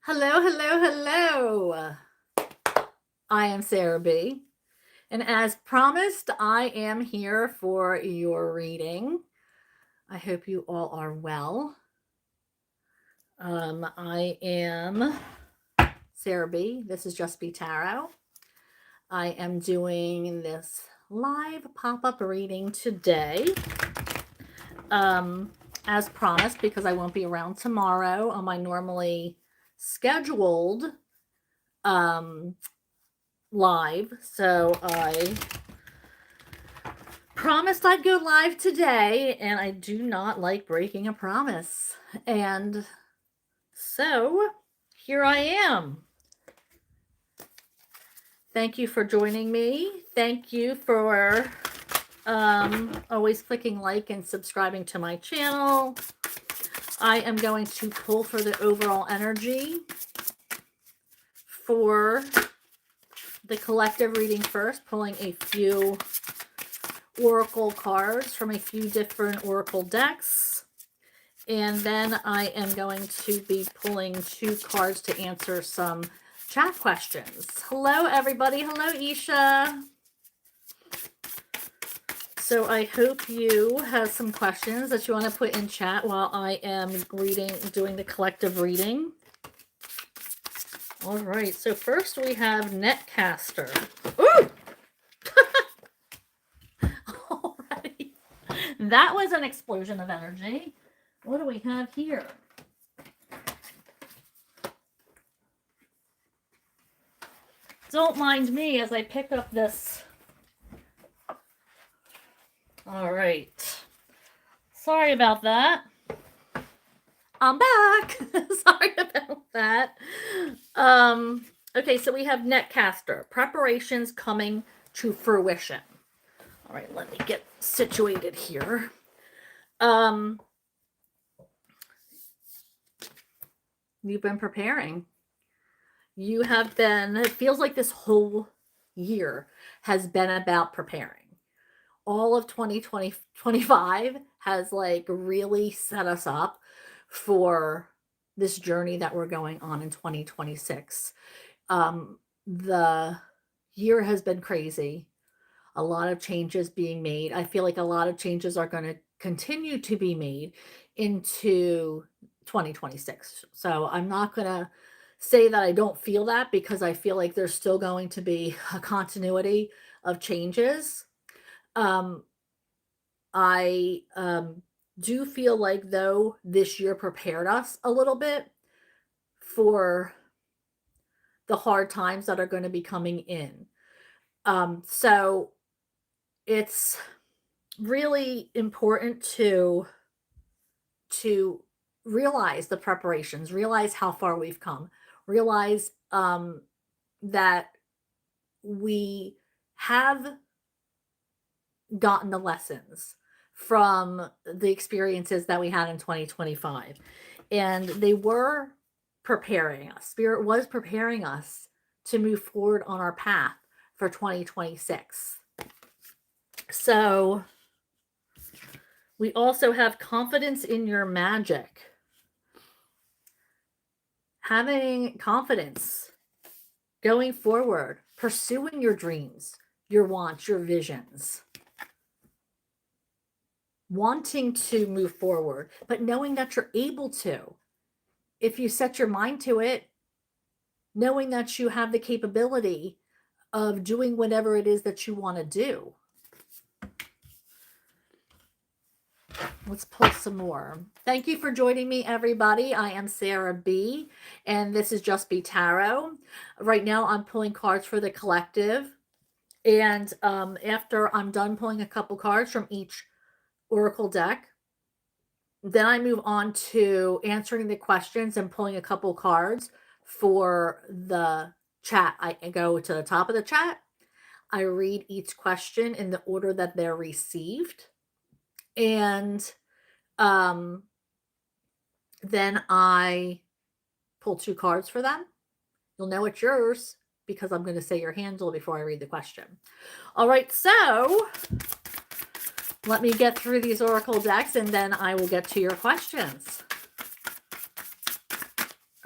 Hello, hello, hello. I am Sarah B. And as promised, I am here for your reading. I hope you all are well. I am Sarah B. This is Just Be Tarot. I am doing this live pop-up reading today. As promised, because I won't be around tomorrow on my normally scheduled live. So I promised I'd go live today, and I do not like breaking a promise. And so here I am. Thank you for joining me. Thank you for always clicking like and subscribing to my channel. I am going to pull for the overall energy for the collective reading first, pulling a few oracle cards from a few different oracle decks. And then I am going to be pulling 2 cards to answer some chat questions. Hello, everybody. Hello, Isha. So I hope you have some questions that you want to put in chat while I am doing the collective reading. All right. So first we have Netcaster. Ooh! Alrighty. That was an explosion of energy. What do we have here? Don't mind me as I pick up this. All right. Sorry about that. I'm back. Sorry about that. Okay, so we have Netcaster. Preparations coming to fruition. All right, let me get situated here. You've been preparing. You have been, it feels like this whole year has been about preparing. All of 2025 has like really set us up for this journey that we're going on in 2026. The year has been crazy. A lot of changes being made. I feel like a lot of changes are going to continue to be made into 2026. So I'm not going to say that I don't feel that, because I feel like there's still going to be a continuity of changes. I do feel like, though, this year prepared us a little bit for the hard times that are going to be coming in. So it's really important to realize the preparations, realize how far we've come, realize that we have gotten the lessons from the experiences that we had in 2025, and they were preparing us. Spirit was preparing us to move forward on our path for 2026. So we also have confidence in your magic. Having confidence going forward, pursuing your dreams, your wants, your visions. Wanting to move forward, but knowing that you're able to. If you set your mind to it, knowing that you have the capability of doing whatever it is that you want to do. Let's pull some more. Thank you for joining me, everybody. I am Sarah B, and this is Just Be Tarot. Right now, I'm pulling cards for the collective. And after I'm done pulling a couple cards from each oracle deck, then I move on to answering the questions and pulling a couple cards for the chat. I go to the top of the chat. I read each question in the order that they're received. And then I pull 2 cards for them. You'll know it's yours because I'm going to say your handle before I read the question. All right, so let me get through these oracle decks, and then I will get to your questions.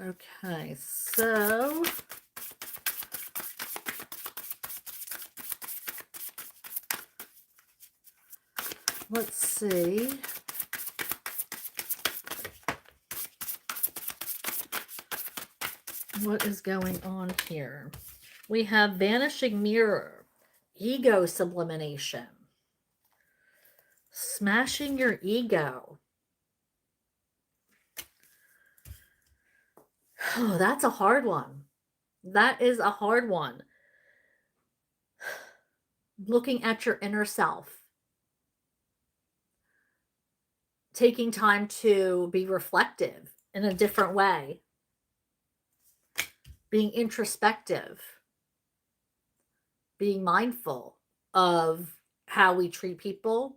Okay, so let's see. What is going on here? We have vanishing mirror, ego sublimation, smashing your ego. Oh, that's a hard one. That is a hard one. Looking at your inner self, taking time to be reflective in a different way, being introspective, being mindful of how we treat people,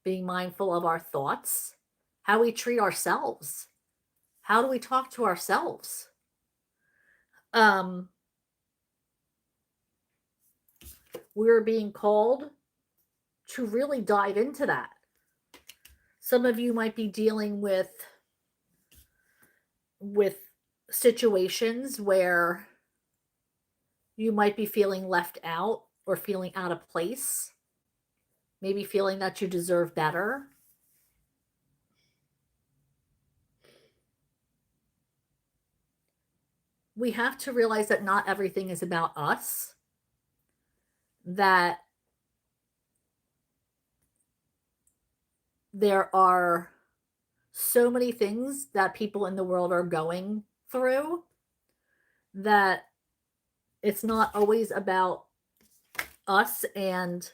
being mindful of our thoughts, how we treat ourselves. How do we talk to ourselves? We're being called to really dive into that. Some of you might be dealing with situations where you might be feeling left out or feeling out of place, maybe feeling that you deserve better. We have to realize that not everything is about us, that there are so many things that people in the world are going through that it's not always about us and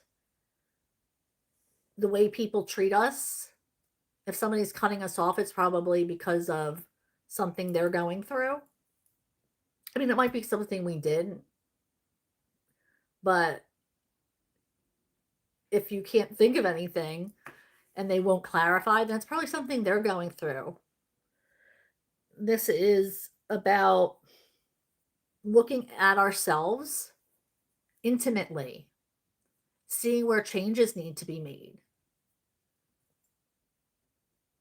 the way people treat us. If somebody's cutting us off, it's probably because of something they're going through. I mean, it might be something we did, but if you can't think of anything and they won't clarify, then it's probably something they're going through. This is about looking at ourselves intimately, seeing where changes need to be made,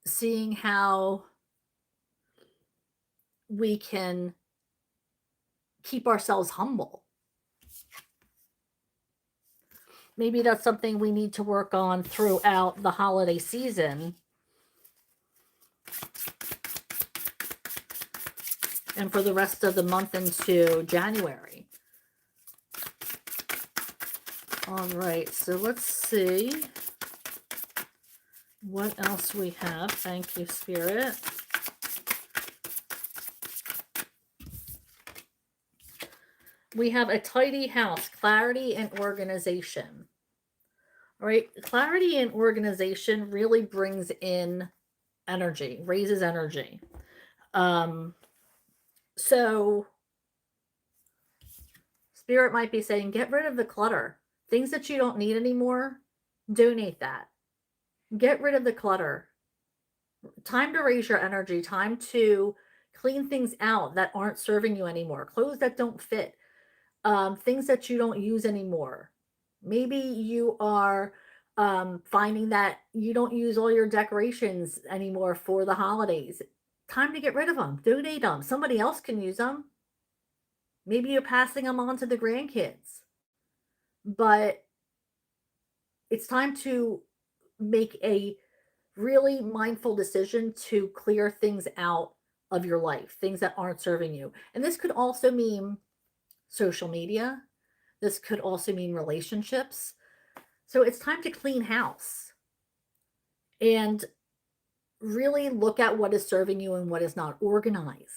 seeing how we can keep ourselves humble. Maybe that's something we need to work on throughout the holiday season and for the rest of the month into January. All right, so let's see what else we have. Thank you, Spirit. We have a tidy house, clarity and organization. All right, clarity and organization really brings in energy, raises energy. So Spirit might be saying, get rid of the clutter. Things that you don't need anymore, donate that. Get rid of the clutter. Time to raise your energy, time to clean things out that aren't serving you anymore, clothes that don't fit, things that you don't use anymore. Maybe you are finding that you don't use all your decorations anymore for the holidays. Time to get rid of them, donate them. Somebody else can use them. Maybe you're passing them on to the grandkids. But it's time to make a really mindful decision to clear things out of your life, things that aren't serving you. And this could also mean social media. This could also mean relationships. So it's time to clean house and really look at what is serving you and what is not. Organize.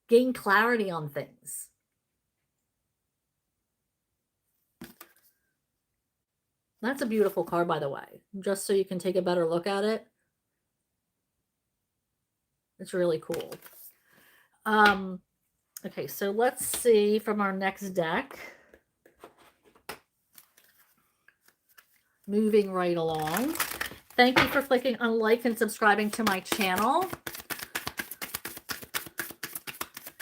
Gain clarity on things. That's a beautiful card, by the way, just so you can take a better look at it. It's really cool. Okay, so let's see from our next deck. Moving right along. Thank you for clicking on like and subscribing to my channel.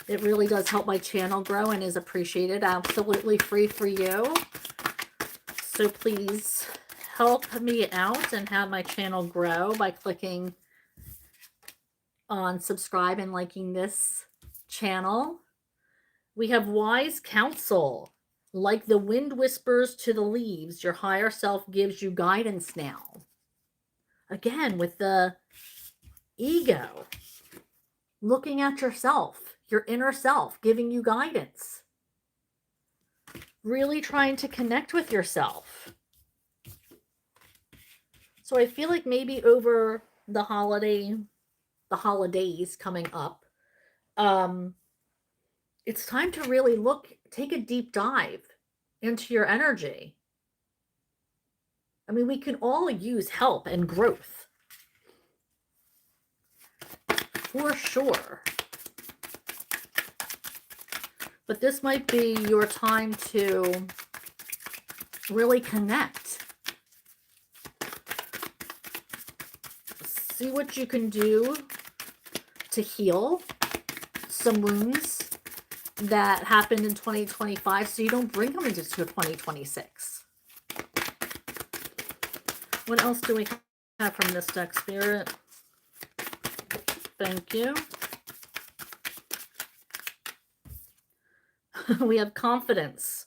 It really does help my channel grow and is appreciated. Absolutely free for you. So please help me out and have my channel grow by clicking on subscribe and liking this channel. We have wise counsel. Like the wind whispers to the leaves, your higher self gives you guidance now. Again, with the ego, looking at yourself, your inner self, giving you guidance. Really trying to connect with yourself. So I feel like maybe over the holidays coming up, it's time to really take a deep dive into your energy. I mean, we can all use help and growth. For sure. But this might be your time to really connect. See what you can do to heal some wounds that happened in 2025 so you don't bring them into 2026. What else do we have from this deck, Spirit? Thank you. We have confidence,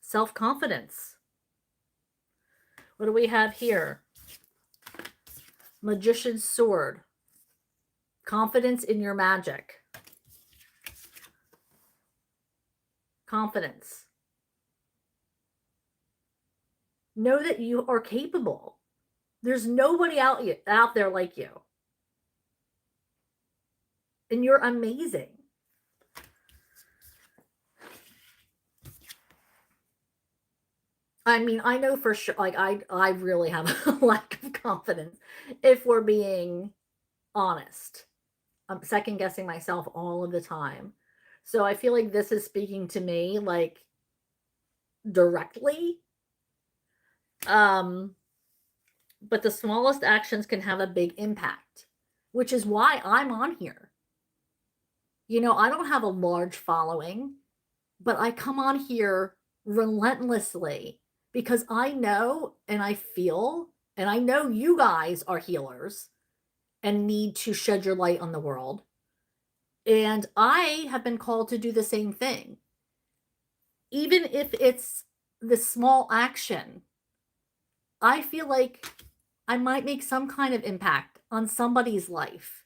self-confidence. What do we have here? Magician's sword. Confidence in your magic. Confidence. Know that you are capable. There's nobody out there like you. And you're amazing. I mean, I know for sure, like, I really have a lack of confidence, if we're being honest. I'm second guessing myself all of the time. So I feel like this is speaking to me, like, directly. But the smallest actions can have a big impact, which is why I'm on here. You know, I don't have a large following, but I come on here relentlessly because I know and I feel, and I know you guys are healers and need to shed your light on the world. And I have been called to do the same thing. Even if it's the small action, I feel like I might make some kind of impact on somebody's life.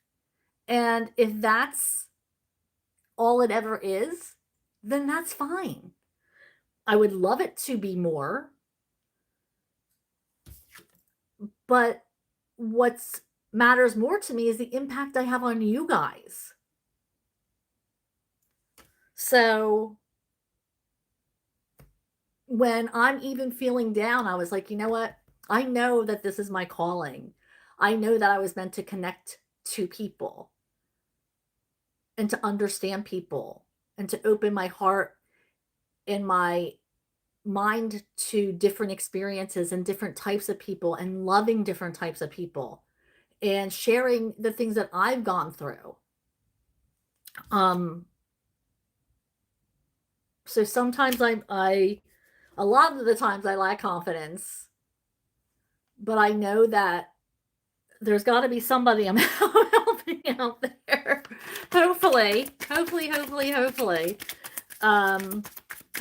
And if that's all it ever is, then that's fine. I would love it to be more. But what matters more to me is the impact I have on you guys. So when I'm even feeling down, I was like, you know what? I know that this is my calling. I know that I was meant to connect to people and to understand people and to open my heart and my mind to different experiences and different types of people and loving different types of people and sharing the things that I've gone through. So sometimes a lot of the times I lack confidence, but I know that there's got to be somebody I'm helping out there. Hopefully.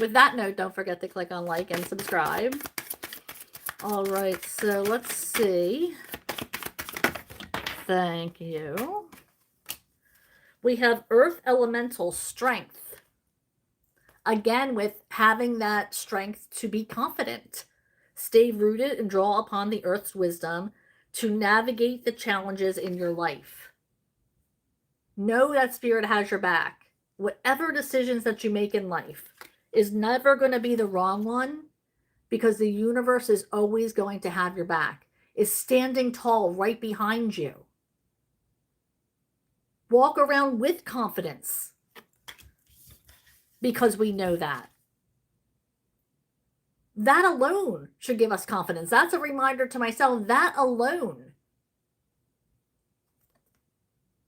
With that note, don't forget to click on like and subscribe. All right, so let's see. Thank you. We have Earth Elemental Strength. Again, with having that strength to be confident. Stay rooted and draw upon the Earth's wisdom to navigate the challenges in your life. Know that Spirit has your back. Whatever decisions that you make in life is never going to be the wrong one because the universe is always going to have your back. Is standing tall right behind you. Walk around with confidence because we know that. That alone should give us confidence. That's a reminder to myself. That alone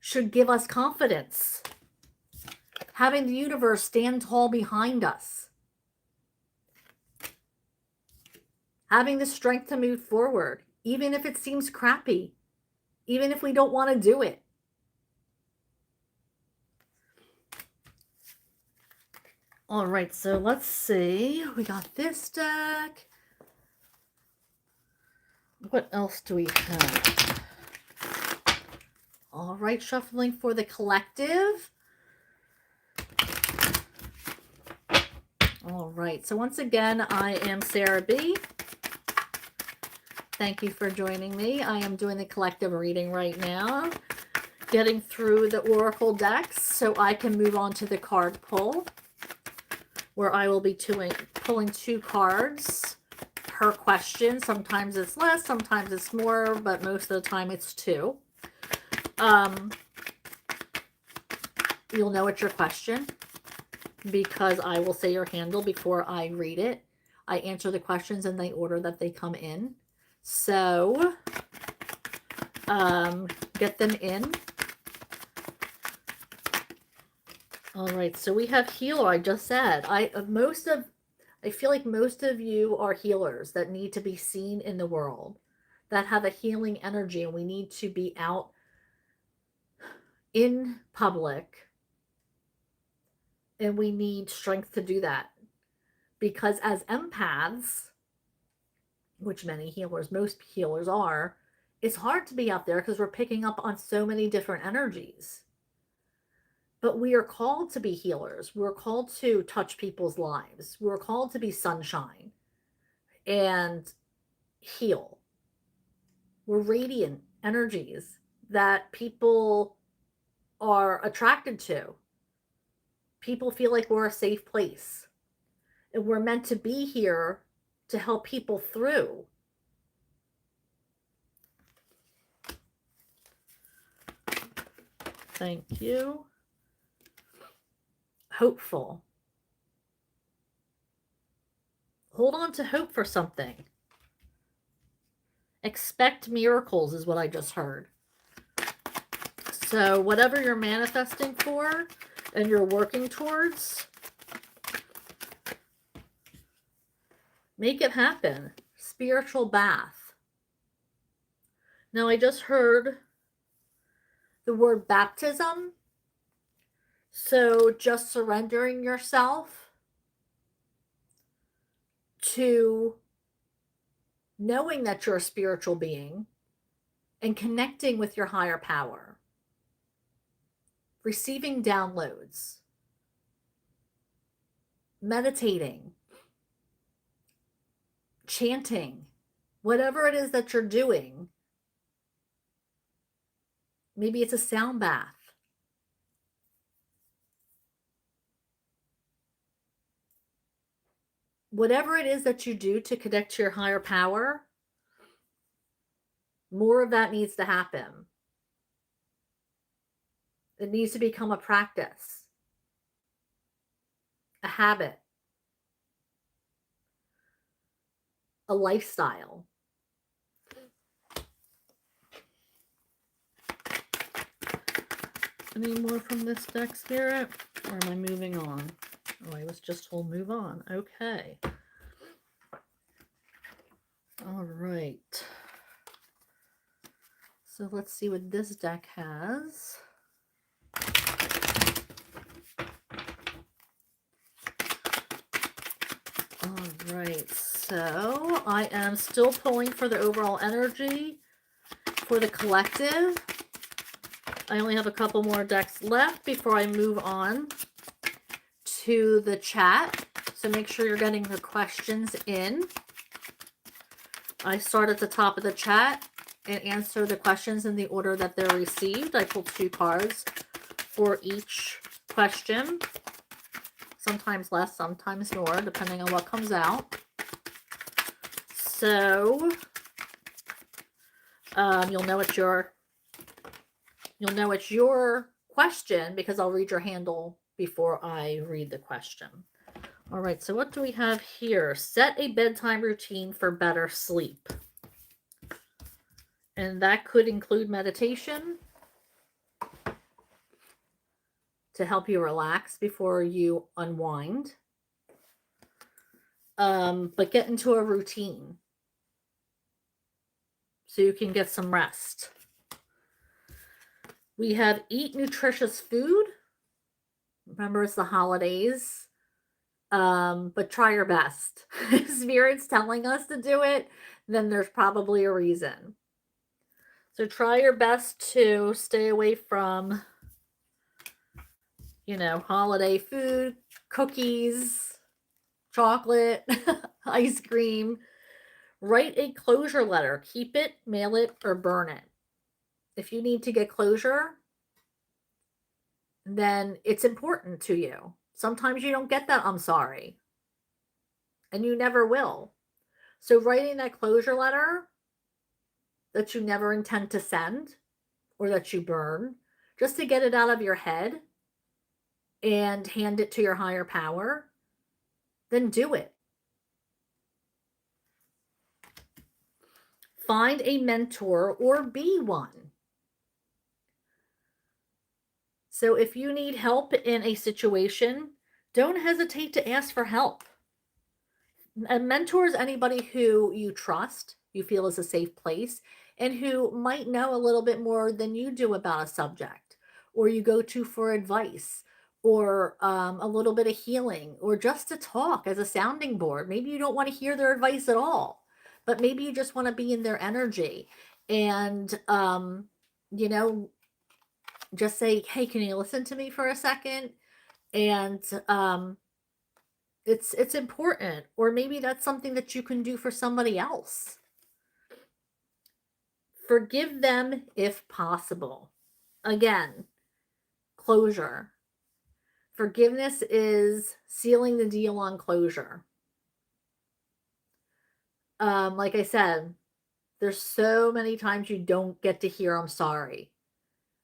should give us confidence. Having the universe stand tall behind us. Having the strength to move forward, even if it seems crappy, even if we don't want to do it. All right, so let's see. We got this deck. What else do we have? All right, shuffling for the collective. All right, so once again, I am Sarah B. Thank you for joining me. I am doing the collective reading right now, getting through the Oracle decks so I can move on to the card pull, where I will be pulling 2 cards per question. Sometimes it's less, sometimes it's more, but most of the time it's 2. You'll know it's your question because I will say your handle before I read it. I answer the questions in the order that they come in. So, get them in. All right, so we have healer. I just said I feel like most of you are healers that need to be seen in the world, that have a healing energy, and we need to be out in public, and we need strength to do that. Because as empaths, which many healers, most healers are, it's hard to be out there because we're picking up on so many different energies. But we are called to be healers. We're called to touch people's lives. We're called to be sunshine and heal. We're radiant energies that people are attracted to. People feel like we're a safe place. And we're meant to be here to help people through. Thank you. Hopeful. Hold on to hope for something. Expect miracles is what I just heard. So whatever you're manifesting for and you're working towards, make it happen. Spiritual bath. Now I just heard the word baptism. So just surrendering yourself to knowing that you're a spiritual being and connecting with your higher power. Receiving downloads. Meditating. Chanting. Whatever it is that you're doing. Maybe it's a sound bath. Whatever it is that you do to connect to your higher power, more of that needs to happen. It needs to become a practice, a habit, a lifestyle. Any more from this deck, Spirit? Or am I moving on? Oh, I was just told move on. Okay. All right. So let's see what this deck has. All right. So I am still pulling for the overall energy for the collective. I only have a couple more decks left before I move on to the chat. So make sure you're getting the questions in. I start at the top of the chat and answer the questions in the order that they're received. I pull 2 cards for each question. Sometimes less, sometimes more, depending on what comes out. So you'll know it's your question because I'll read your handle before I read the question. All right, so what do we have here? Set a bedtime routine for better sleep. And that could include meditation to help you relax before you unwind. But get into a routine so you can get some rest. We have eat nutritious food. Remember, it's the holidays. But try your best. If Spirit's telling us to do it, then there's probably a reason. So try your best to stay away from, holiday food, cookies, chocolate, ice cream. Write a closure letter. Keep it, mail it, or burn it. If you need to get closure, then it's important to you. Sometimes you don't get that I'm sorry, and you never will. So writing that closure letter that you never intend to send or that you burn, just to get it out of your head and hand it to your higher power, then do it. Find a mentor or be one. So if you need help in a situation, don't hesitate to ask for help. A mentor is anybody who you trust, you feel is a safe place, and who might know a little bit more than you do about a subject, or you go to for advice, or a little bit of healing, or just to talk as a sounding board. Maybe you don't want to hear their advice at all, but maybe you just want to be in their energy and, you know, just say, hey, can you listen to me for a second? And it's important. Or maybe that's something that you can do for somebody else. Forgive them if possible. Again, closure. Forgiveness is sealing the deal on closure. Like I said, there's so many times you don't get to hear I'm sorry.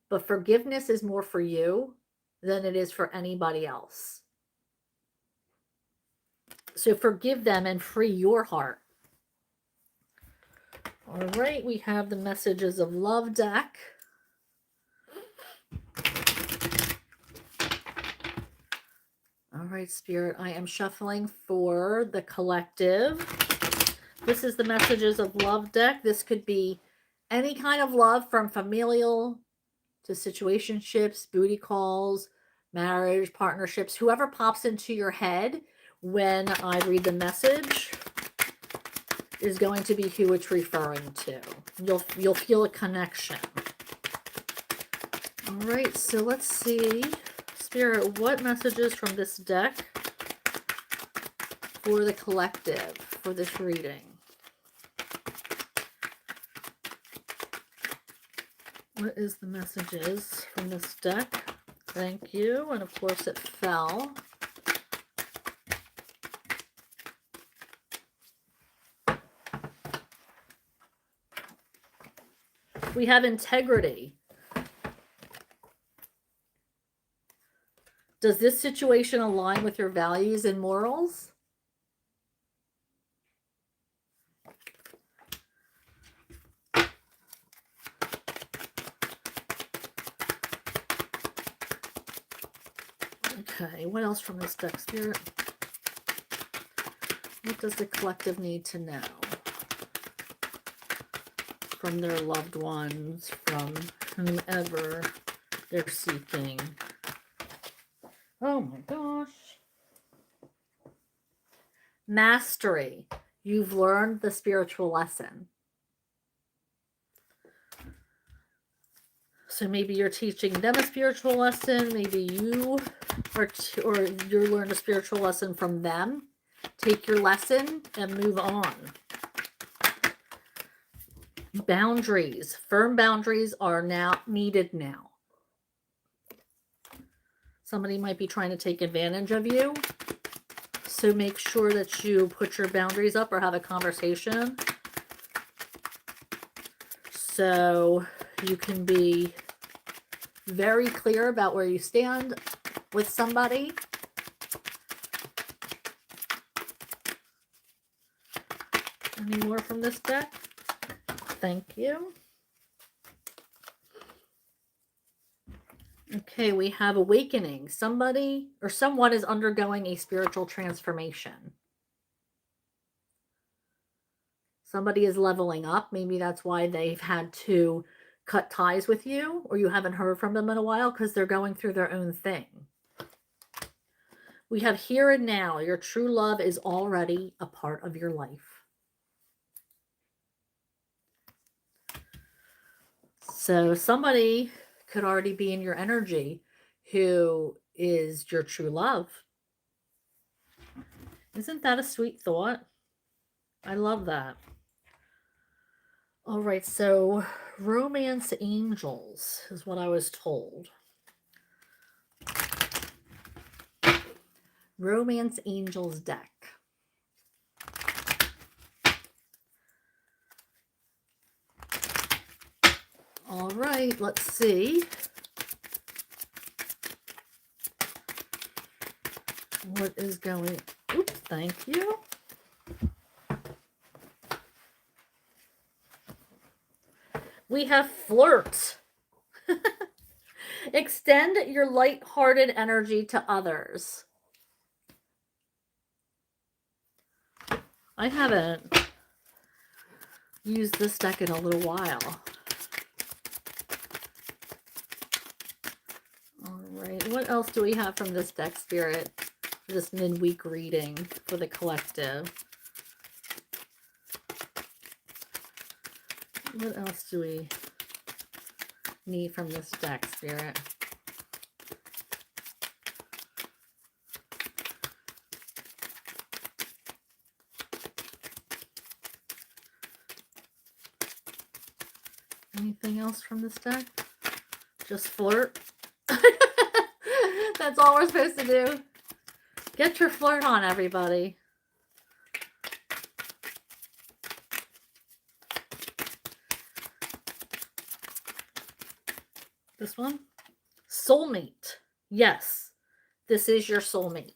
But forgiveness is more for you than it is for anybody else. So forgive them and free your heart. All right, we have the Messages of Love deck. All right, Spirit, I am shuffling for the collective. This is the Messages of Love deck. This could be any kind of love, from familial to situationships, booty calls, marriage, partnerships, whoever pops into your head when I read the message is going to be who it's referring to. You'll feel a connection. All right, so let's see, Spirit, what messages from this deck for the collective for this reading? What is the messages from this deck? Thank you. And of course it fell. We have integrity. Does this situation align with your values and morals? Okay, what else from this deck, Spirit? What does the collective need to know from their loved ones, from whomever they're seeking? Oh my gosh. Mastery. You've learned the spiritual lesson. So maybe you're teaching them a spiritual lesson. Maybe you or you learn a spiritual lesson from them. Take your lesson and move on. Boundaries. Firm boundaries are now needed now. Somebody might be trying to take advantage of you. So make sure that you put your boundaries up or have a conversation so you can be very clear about where you stand with somebody. Any more from this deck? Thank you. Okay, we have awakening. Somebody or someone is undergoing a spiritual transformation. Somebody is leveling up. Maybe that's why they've had to cut ties with you, or you haven't heard from them in a while because they're going through their own thing. We have here and now. Your true love is already a part of your life. So somebody could already be in your energy who is your true love. Isn't that a sweet thought? I love that. All right, so romance angels is what I was told. Romance angels deck. All right, let's see. What is going? Oops, thank you. We have flirt. Extend your light-hearted energy to others. I haven't used this deck in a little while. All right, what else do we have from this deck, Spirit, for this midweek reading for the collective? What else do we need from this deck, Spirit? Anything else from this deck? Just flirt? That's all we're supposed to do. Get your flirt on, everybody. This one? Soulmate. Yes, this is your soulmate.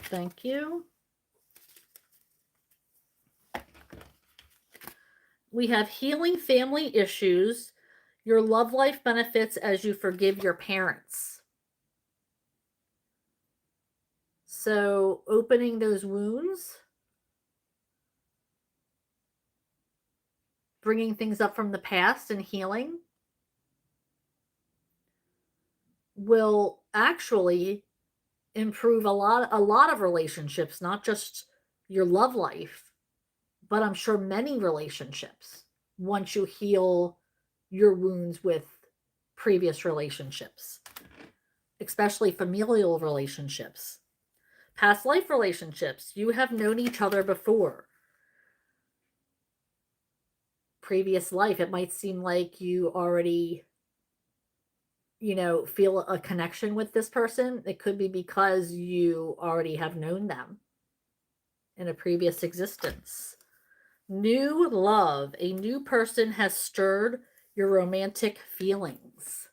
Thank you. We have healing family issues. Your love life benefits as you forgive your parents. So opening those wounds, bringing things up from the past and healing will actually improve a lot of relationships, not just your love life, but I'm sure many relationships once you heal your wounds with previous relationships, especially familial relationships, past life relationships. You have known each other before. Previous life, it might seem like you already, feel a connection with this person. It could be because you already have known them in a previous existence. New love. A new person has stirred your romantic feelings.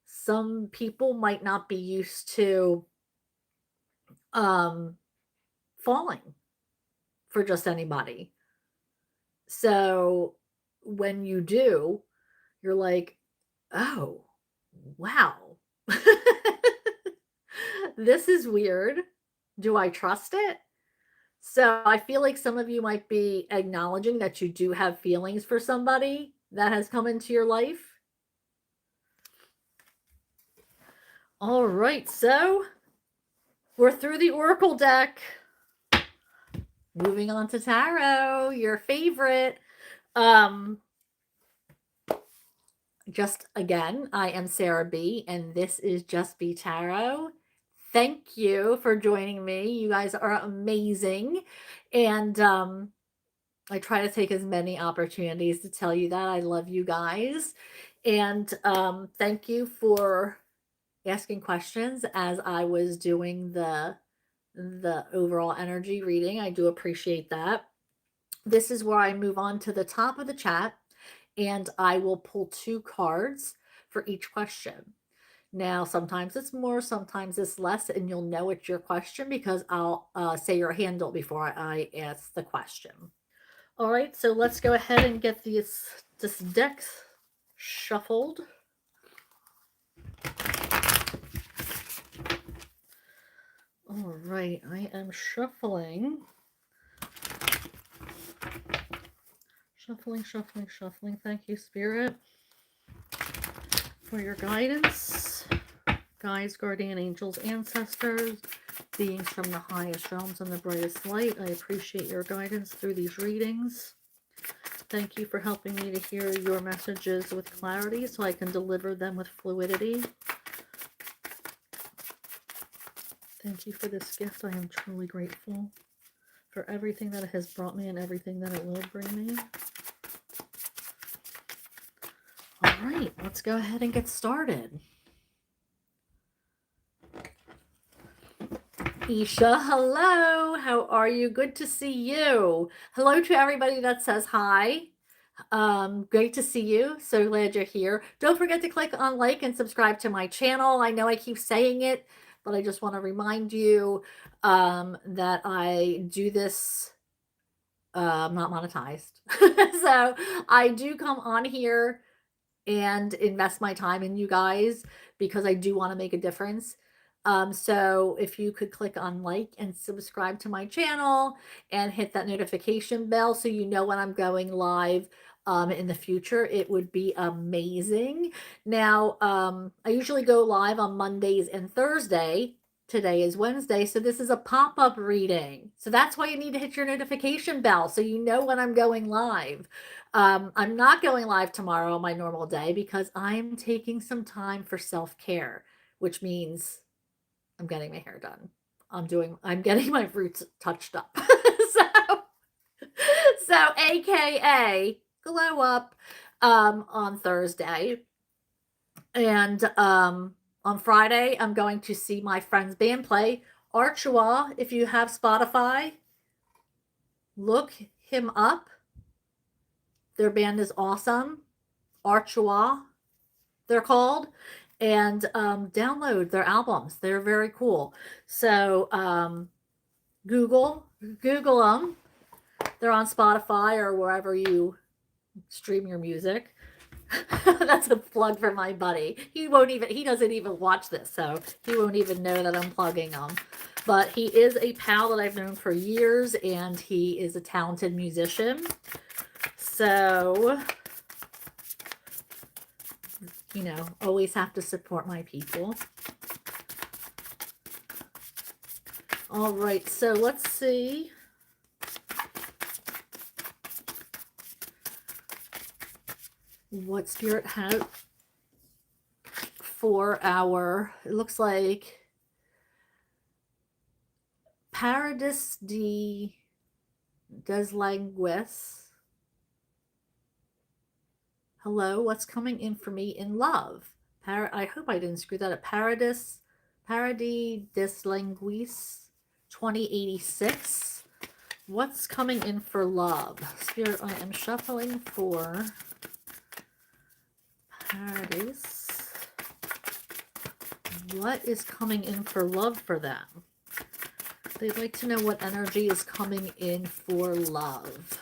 Some people might not be used to falling for just anybody. So when you do, you're like, oh, wow. This is weird. Do I trust it? So I feel like some of you might be acknowledging that you do have feelings for somebody that has come into your life. All right, so we're through the Oracle deck. Moving on to Tarot, your favorite. Just again, I am Sarah B, and this is Just Be Tarot. Thank you for joining me. You guys are amazing. And I try to take as many opportunities to tell you that I love you guys. And thank you for asking questions as I was doing the overall energy reading. I do appreciate that. This is where I move on to the top of the chat and I will pull 2 cards for each question. Now, sometimes it's more, sometimes it's less, and you'll know it's your question because I'll say your handle before I ask the question. All right, so let's go ahead and get this deck shuffled. All right, I am shuffling Shuffling, shuffling, shuffling. Thank you, Spirit, for your guidance. Guides, guardian angels, ancestors, beings from the highest realms and the brightest light. I appreciate your guidance through these readings. Thank you for helping me to hear your messages with clarity so I can deliver them with fluidity. Thank you for this gift. I am truly grateful for everything that it has brought me and everything that it will bring me. All right, let's go ahead and get started. Isha, hello. How are you? Good to see you. Hello to everybody that says hi. Great to see you. So glad you're here. Don't forget to click on like and subscribe to my channel. I know I keep saying it, but I just want to remind you that I do this not monetized. So I do come on here and invest my time in you guys because I do want to make a difference. So if you could click on like and subscribe to my channel and hit that notification bell so you know when I'm going live in the future, it would be amazing. Now, I usually go live on Mondays and Thursday. Today is Wednesday, so this is a pop-up reading. So that's why you need to hit your notification bell so you know when I'm going live. I'm not going live tomorrow on my normal day because I'm taking some time for self-care, which means I'm getting my hair done. I'm getting my roots touched up. so, so AKA glow up on Thursday. And on Friday, I'm going to see my friend's band play. Archua, if you have Spotify, look him up. Their band is awesome. Archua, they're called. And download their albums. They're very cool. So Google them. They're on Spotify or wherever you stream your music. That's a plug for my buddy. He doesn't even watch this, so he won't even know that I'm plugging him. But he is a pal that I've known for years, and he is a talented musician. So, always have to support my people. All right, so let's see. What Spirit had for it looks like Paradis de Deslangues. Hello, what's coming in for me in love? I hope I didn't screw that up. Paradis Deslangues 2086. What's coming in for love? Spirit, I am shuffling for Paradis. What is coming in for love for them? They'd like to know what energy is coming in for love.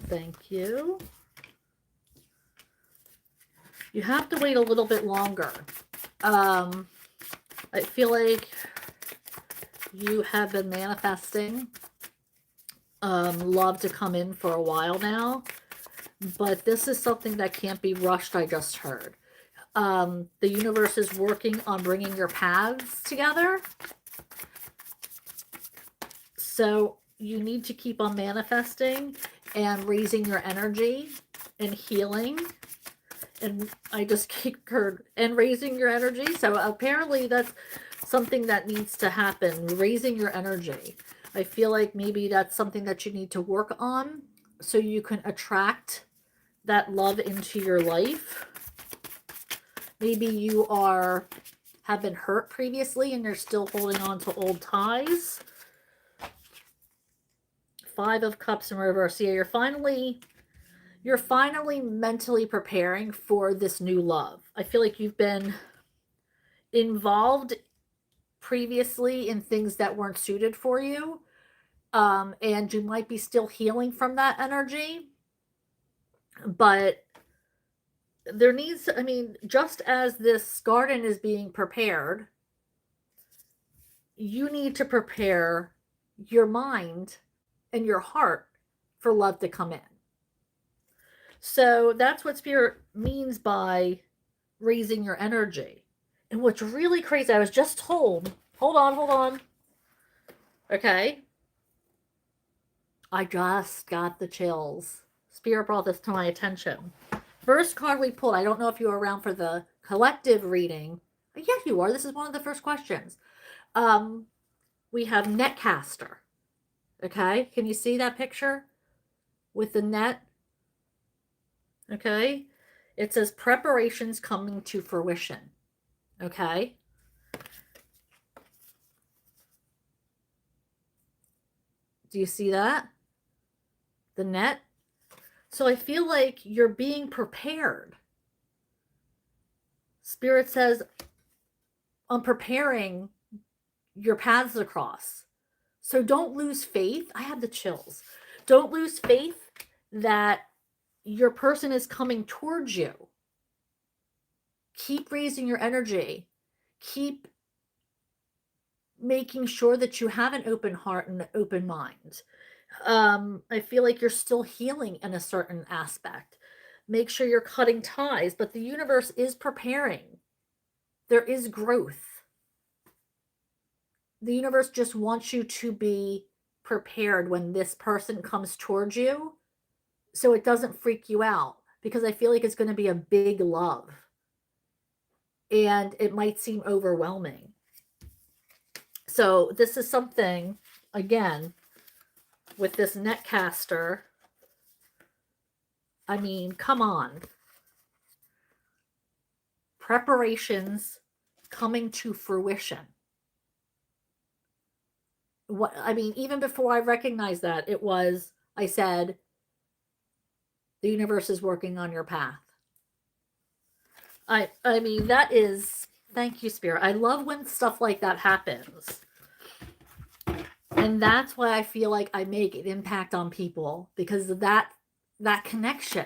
Thank you. You have to wait a little bit longer. I feel like you have been manifesting love to come in for a while now, but this is something that can't be rushed, I just heard. The universe is working on bringing your paths together. So you need to keep on manifesting and raising your energy and healing. And I just heard, and raising your energy. So apparently that's something that needs to happen, raising your energy. I feel like maybe that's something that you need to work on so you can attract that love into your life. Maybe you have been hurt previously and you're still holding on to old ties. 5 of Cups in reverse. Yeah, you're finally mentally preparing for this new love. I feel like you've been involved previously in things that weren't suited for you. And you might be still healing from that energy. But there needs, just as this garden is being prepared, you need to prepare your mind and your heart for love to come in. So that's what Spirit means by raising your energy. And what's really crazy, I was just told, hold on. Okay. I just got the chills. Spirit brought this to my attention. First card we pulled, I don't know if you were around for the collective reading. Yes, you are. This is one of the first questions. We have Netcaster. Okay. Can you see that picture with the net? Okay. It says preparations coming to fruition. Okay. Do you see that? The net? So I feel like you're being prepared. Spirit says, I'm preparing your paths across. So don't lose faith. I have the chills. Don't lose faith that your person is coming towards you. Keep raising your energy. Keep making sure that you have an open heart and an open mind. I feel like you're still healing in a certain aspect. Make sure you're cutting ties, but the universe is preparing. There is growth. The universe just wants you to be prepared when this person comes towards you so it doesn't freak you out, because I feel like it's going to be a big love and it might seem overwhelming. So this is something, again, with this Netcaster. I mean, come on. Preparations coming to fruition. What I mean, even before I recognized that, I said, the universe is working on your path. I mean, that is, thank you, Spirit. I love when stuff like that happens. And that's why I feel like I make an impact on people, because of that connection.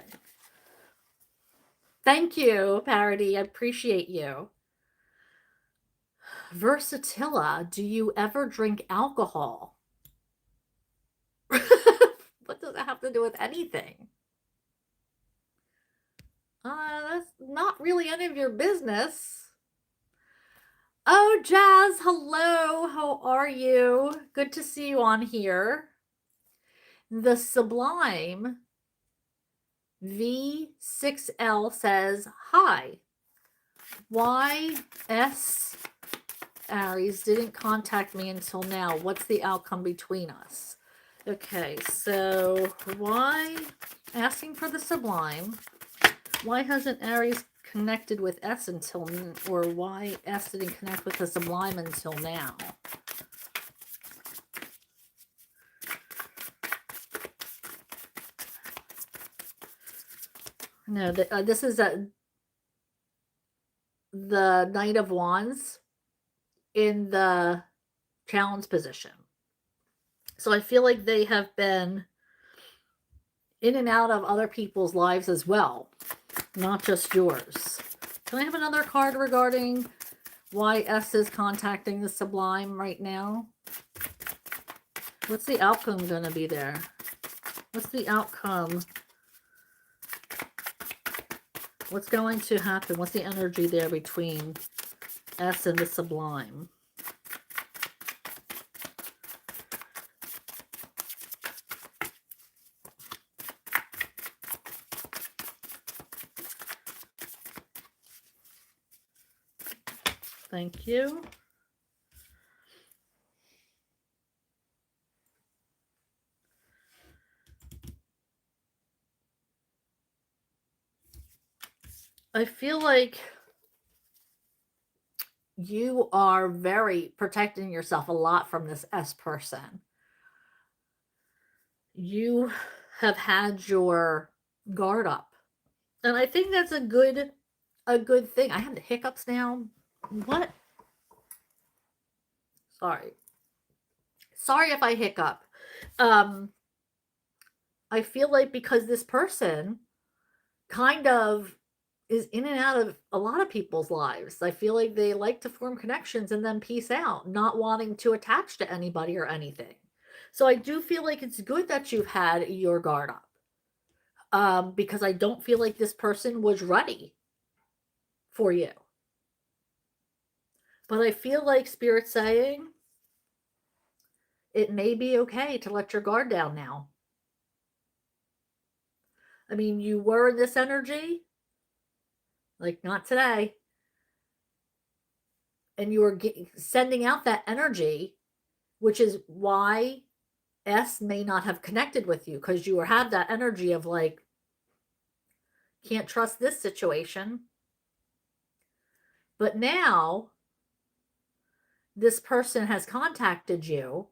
Thank you, Parody. I appreciate you. Versatilla, do you ever drink alcohol? What does that have to do with anything? That's not really any of your business. Oh, Jazz, hello. How are you? Good to see you on here. The Sublime V6L says, hi. YS Aries didn't contact me until now. What's the outcome between us? Okay, so why, asking for the Sublime, why hasn't Aries connected with S until, or why S didn't connect with the Sublime until now? No, this is the Knight of Wands in the challenge position. So I feel like they have been in and out of other people's lives as well, not just yours. Can I have another card regarding why S is contacting the Sublime right now? What's the outcome going to be there? What's the outcome? What's going to happen? What's the energy there between S and the Sublime? Thank you. I feel like you are very protecting yourself a lot from this S person. You have had your guard up. And I think that's a good thing. I have the hiccups now. What? Sorry if I hiccup. I feel like because this person kind of is in and out of a lot of people's lives, I feel like they like to form connections and then peace out, not wanting to attach to anybody or anything. So I do feel like it's good that you've had your guard up. Because I don't feel like this person was ready for you. But I feel like Spirit's saying it may be okay to let your guard down now. I mean, you were in this energy, like not today, and you were sending out that energy, which is why S may not have connected with you, because you have that energy of like, can't trust this situation. But now this person has contacted you,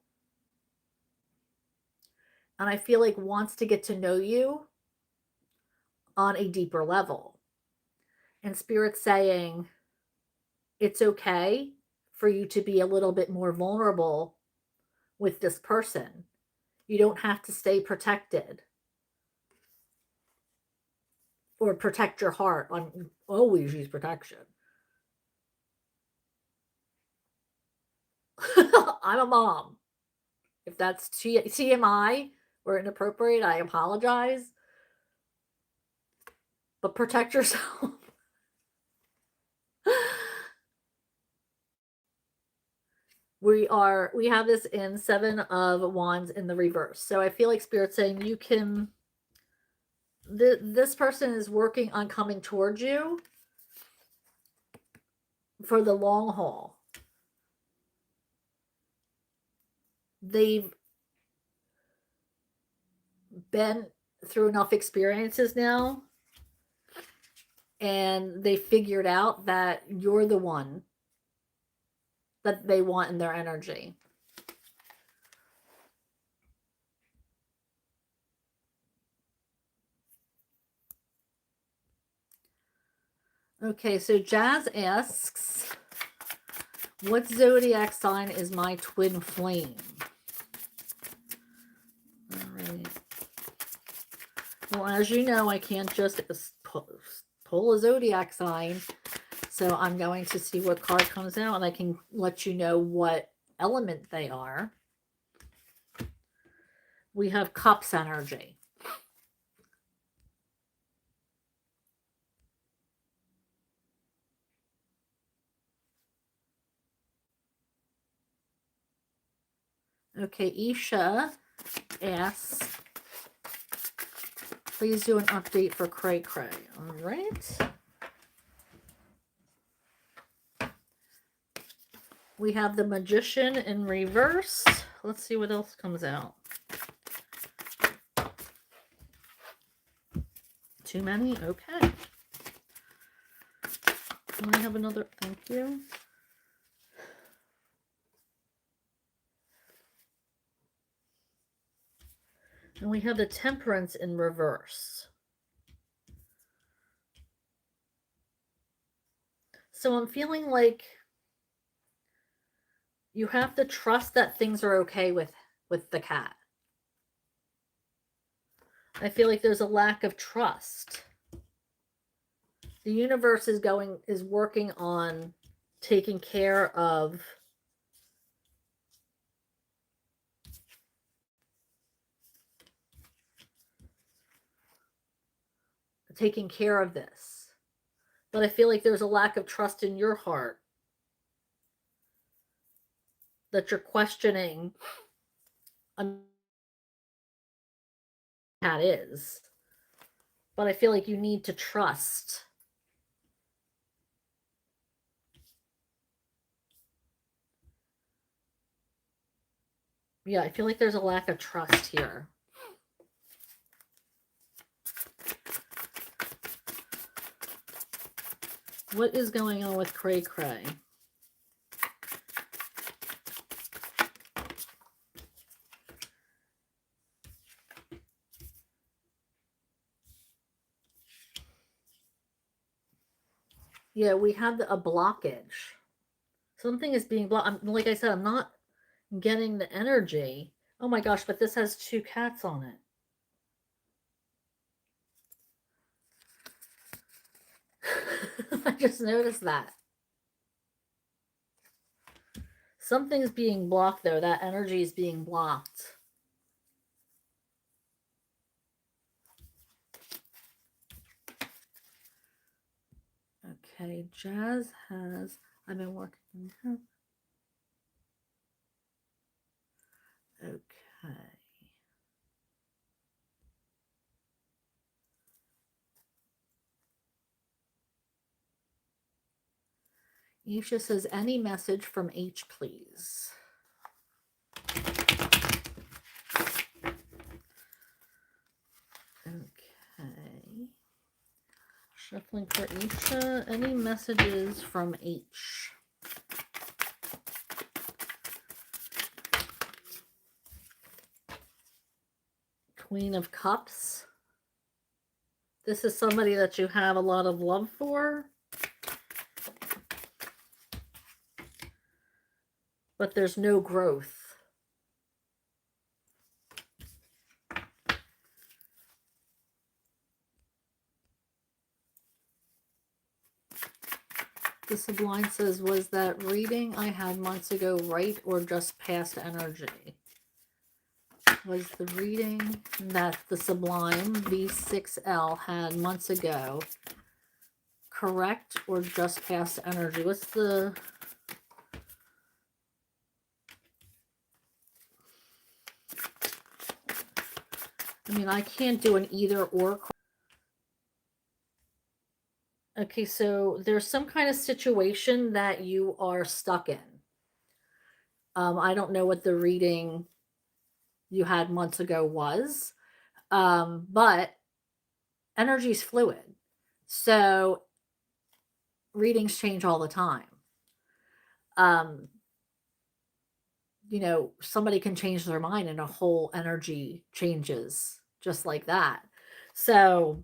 and I feel like wants to get to know you on a deeper level. And Spirit's saying it's okay for you to be a little bit more vulnerable with this person. You don't have to stay protected or protect your heart. Always use protection. I'm a mom. If that's TMI or inappropriate, I apologize. But protect yourself. We have this in 7 of Wands in the reverse. So I feel like Spirit's saying you can, this person is working on coming towards you for the long haul. They've been through enough experiences now, and they figured out that you're the one that they want in their energy. Okay, so Jazz asks, what zodiac sign is my twin flame? All right. Well, as you know, I can't just pull a zodiac sign. So I'm going to see what card comes out, and I can let you know what element they are. We have Cups energy. Okay, Isha asks, please do an update for Cray Cray. All right. We have the Magician in reverse. Let's see what else comes out. Too many? Okay. Can I have another? Thank you. And we have the Temperance in reverse. So I'm feeling like you have to trust that things are okay with the cat. I feel like there's a lack of trust. The universe is working on taking care of this. But I feel like there's a lack of trust in your heart, that you're questioning cat is. But I feel like you need to trust. Yeah, I feel like there's a lack of trust here. What is going on with Cray Cray? Yeah, we have a blockage. Something is being blocked. Like I said, I'm not getting the energy. Oh my gosh, but this has 2 cats on it. I just noticed that. Something's being blocked, though. That energy is being blocked. Okay, Jazz has, I've been working. Okay. Isha says, any message from H, please. Okay. Shuffling for Isha. Any messages from H? Queen of Cups. This is somebody that you have a lot of love for. But there's no growth. The Sublime says, was that reading I had months ago right or just past energy? Was the reading that the Sublime V6L had months ago correct or just past energy? What's the... I mean, I can't do an either or. Okay, so there's some kind of situation that you are stuck in. I don't know what the reading you had months ago was, but energy is fluid. So readings change all the time. You know, somebody can change their mind and a whole energy changes just like that. So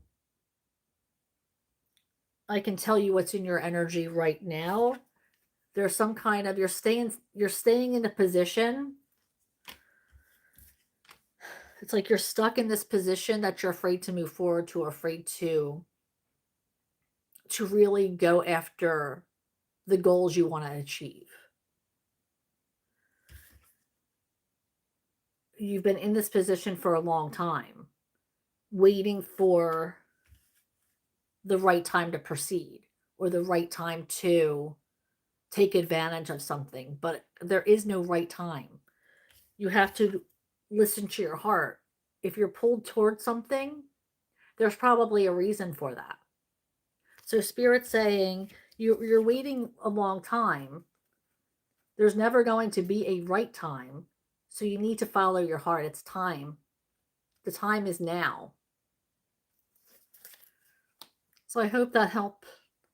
I can tell you what's in your energy right now. There's some kind of, you're staying in a position. It's like you're stuck in this position that you're afraid to move forward to, afraid to really go after the goals you want to achieve. You've been in this position for a long time, waiting for the right time to proceed or the right time to take advantage of something, but there is no right time. You have to listen to your heart. If you're pulled towards something, there's probably a reason for that. So Spirit's saying you're waiting a long time. There's never going to be a right time. So you need to follow your heart. It's time. The time is now. So I hope that helped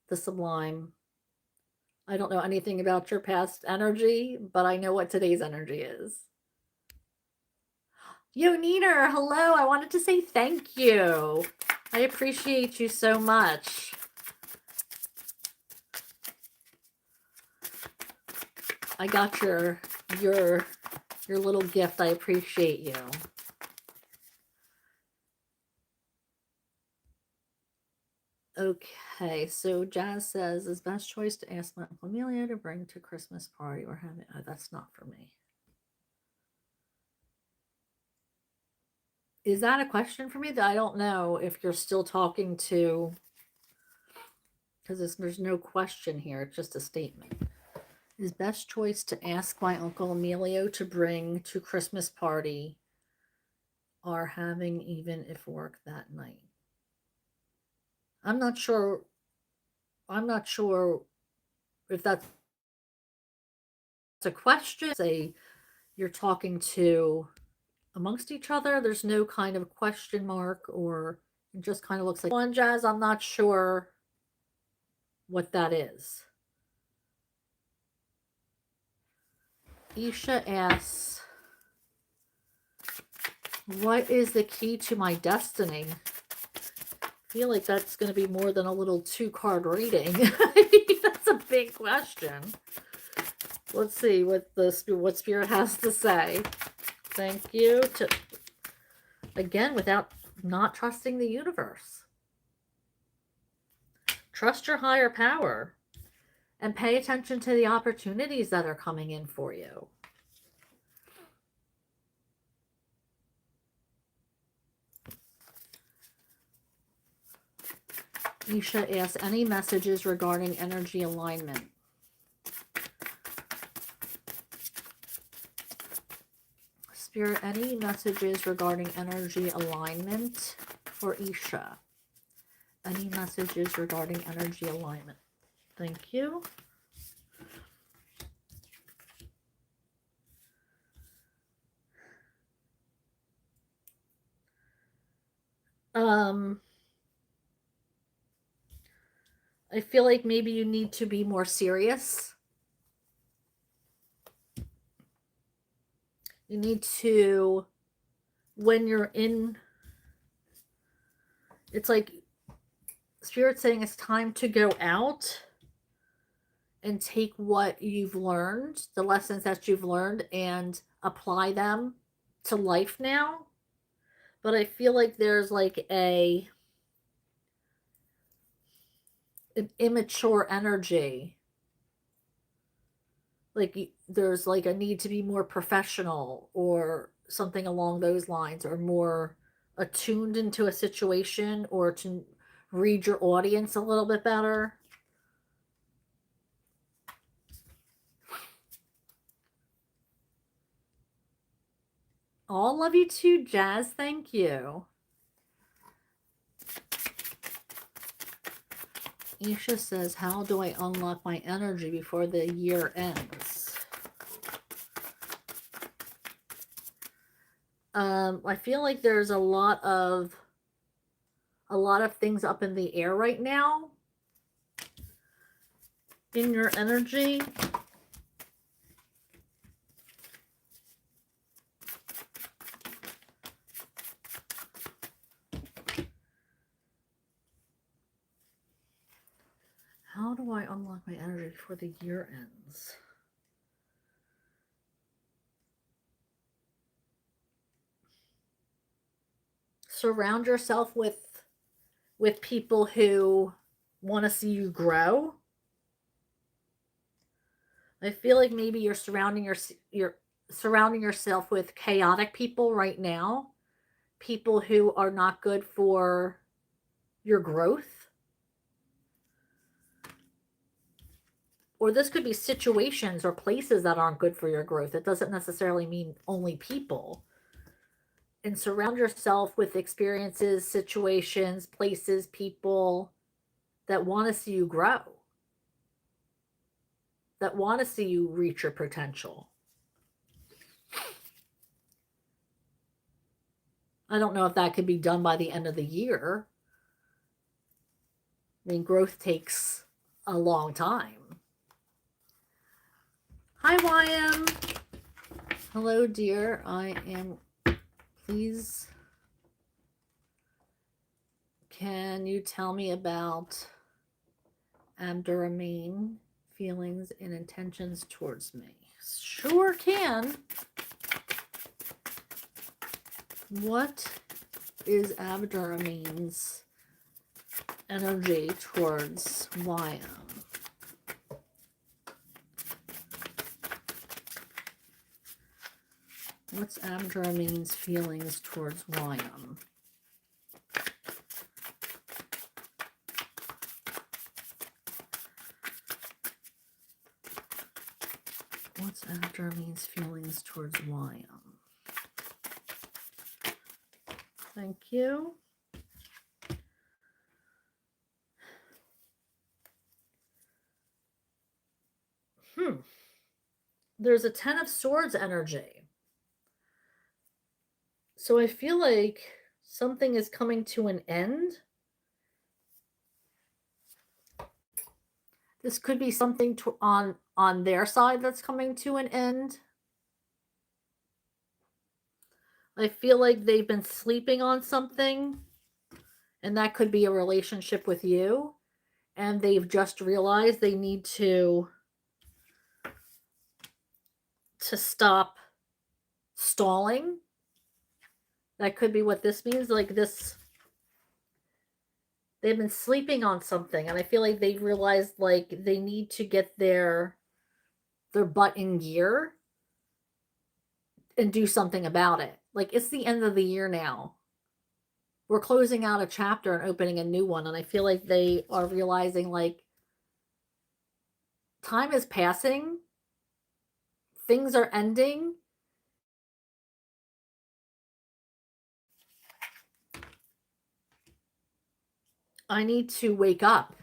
the Sublime. I don't know anything about your past energy, but I know what today's energy is. Yo, Neener, hello. I wanted to say thank you. I appreciate you so much. I got your little gift. I appreciate you. Okay, so Jazz says, is best choice to ask my Uncle Amelia to bring to Christmas party we're having. Oh, that's not for me. Is that a question for me? That I don't know if you're still talking to, because there's no question here. It's just a statement. Is best choice to ask my Uncle Emilio to bring to Christmas party are having even if work that night. I'm not sure if that's a question. Say you're talking to amongst each other. There's no kind of question mark, or it just kind of looks like one. Jazz, I'm not sure what that is. Isha asks, what is the key to my destiny? I feel like that's going to be more than a little 2-card reading. That's a big question. Let's see what Spirit has to say. Thank you. Again, without not trusting the universe. Trust your higher power and pay attention to the opportunities that are coming in for you. Isha asks, any messages regarding energy alignment? Spirit, any messages regarding energy alignment for Isha? Any messages regarding energy alignment? Thank you. I feel like maybe you need to be more serious. You need to, when you're in, it's like Spirit saying it's time to go out and take what you've learned, the lessons that you've learned, and apply them to life now. But I feel like there's like an immature energy. Like there's like a need to be more professional or something along those lines, or more attuned into a situation, or to read your audience a little bit better. All love you too, Jazz. Thank you. Isha says, how do I unlock my energy before the year ends? I feel like there's a lot of things up in the air right now in your energy. How do I unlock my energy before the year ends? Surround yourself with people who want to see you grow. I feel like maybe you're surrounding yourself with chaotic people right now, people who are not good for your growth. Or this could be situations or places that aren't good for your growth. It doesn't necessarily mean only people. And surround yourself with experiences, situations, places, people that want to see you grow, that want to see you reach your potential. I don't know if that could be done by the end of the year. I mean, growth takes a long time. Hi, YM. Hello, dear. I am. Please, can you tell me about Abdurrahman feelings and intentions towards me? Sure can. What is Abdurrahman's energy towards YM? What's Abdurrahman's feelings towards YM? What's Abdurrahman's feelings towards YM? Thank you. There's a 10 of Swords energy. So I feel like something is coming to an end. This could be something on their side that's coming to an end. I feel like they've been sleeping on something, and that could be a relationship with you, and they've just realized they need to stop stalling. That could be what this means. Like this, they've been sleeping on something, and I feel like they realized like they need to get their butt in gear and do something about it. Like it's the end of the year now. we're closing out a chapter and opening a new one. And I feel like they are realizing, like, time is passing, things are ending. I need to wake up.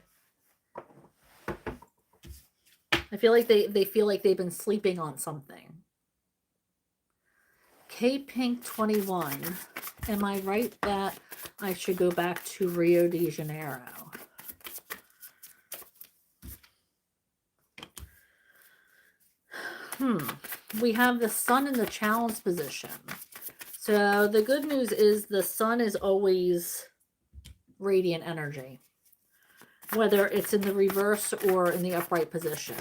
I feel like they feel like they've been sleeping on something. K Pink 21. Am I right that I should go back to Rio de Janeiro? We have the sun in the challenge position. So the good news is the sun is always radiant energy, whether it's in the reverse or in the upright position.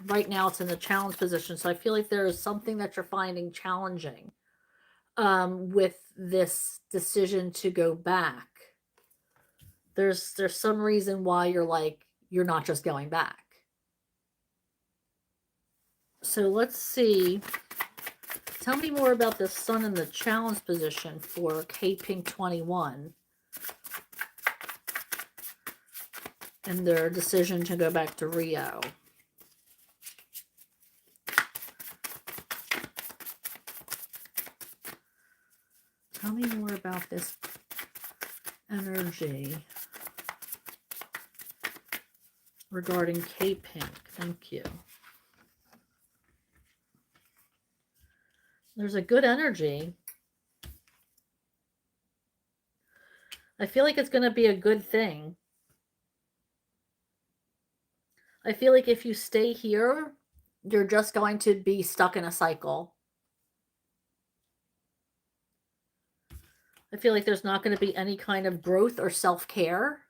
Right now it's in the challenge position. So I feel like there is something that you're finding challenging with this decision to go back. There's some reason why you're not just going back. So let's see. Tell me more about the sun in the challenge position for K Pink 21 and their decision to go back to Rio. Tell me more about this energy regarding K Pink. Thank you. There's a good energy. I feel like it's going to be a good thing. I feel like if you stay here, you're just going to be stuck in a cycle. I feel like there's not going to be any kind of growth or self-care.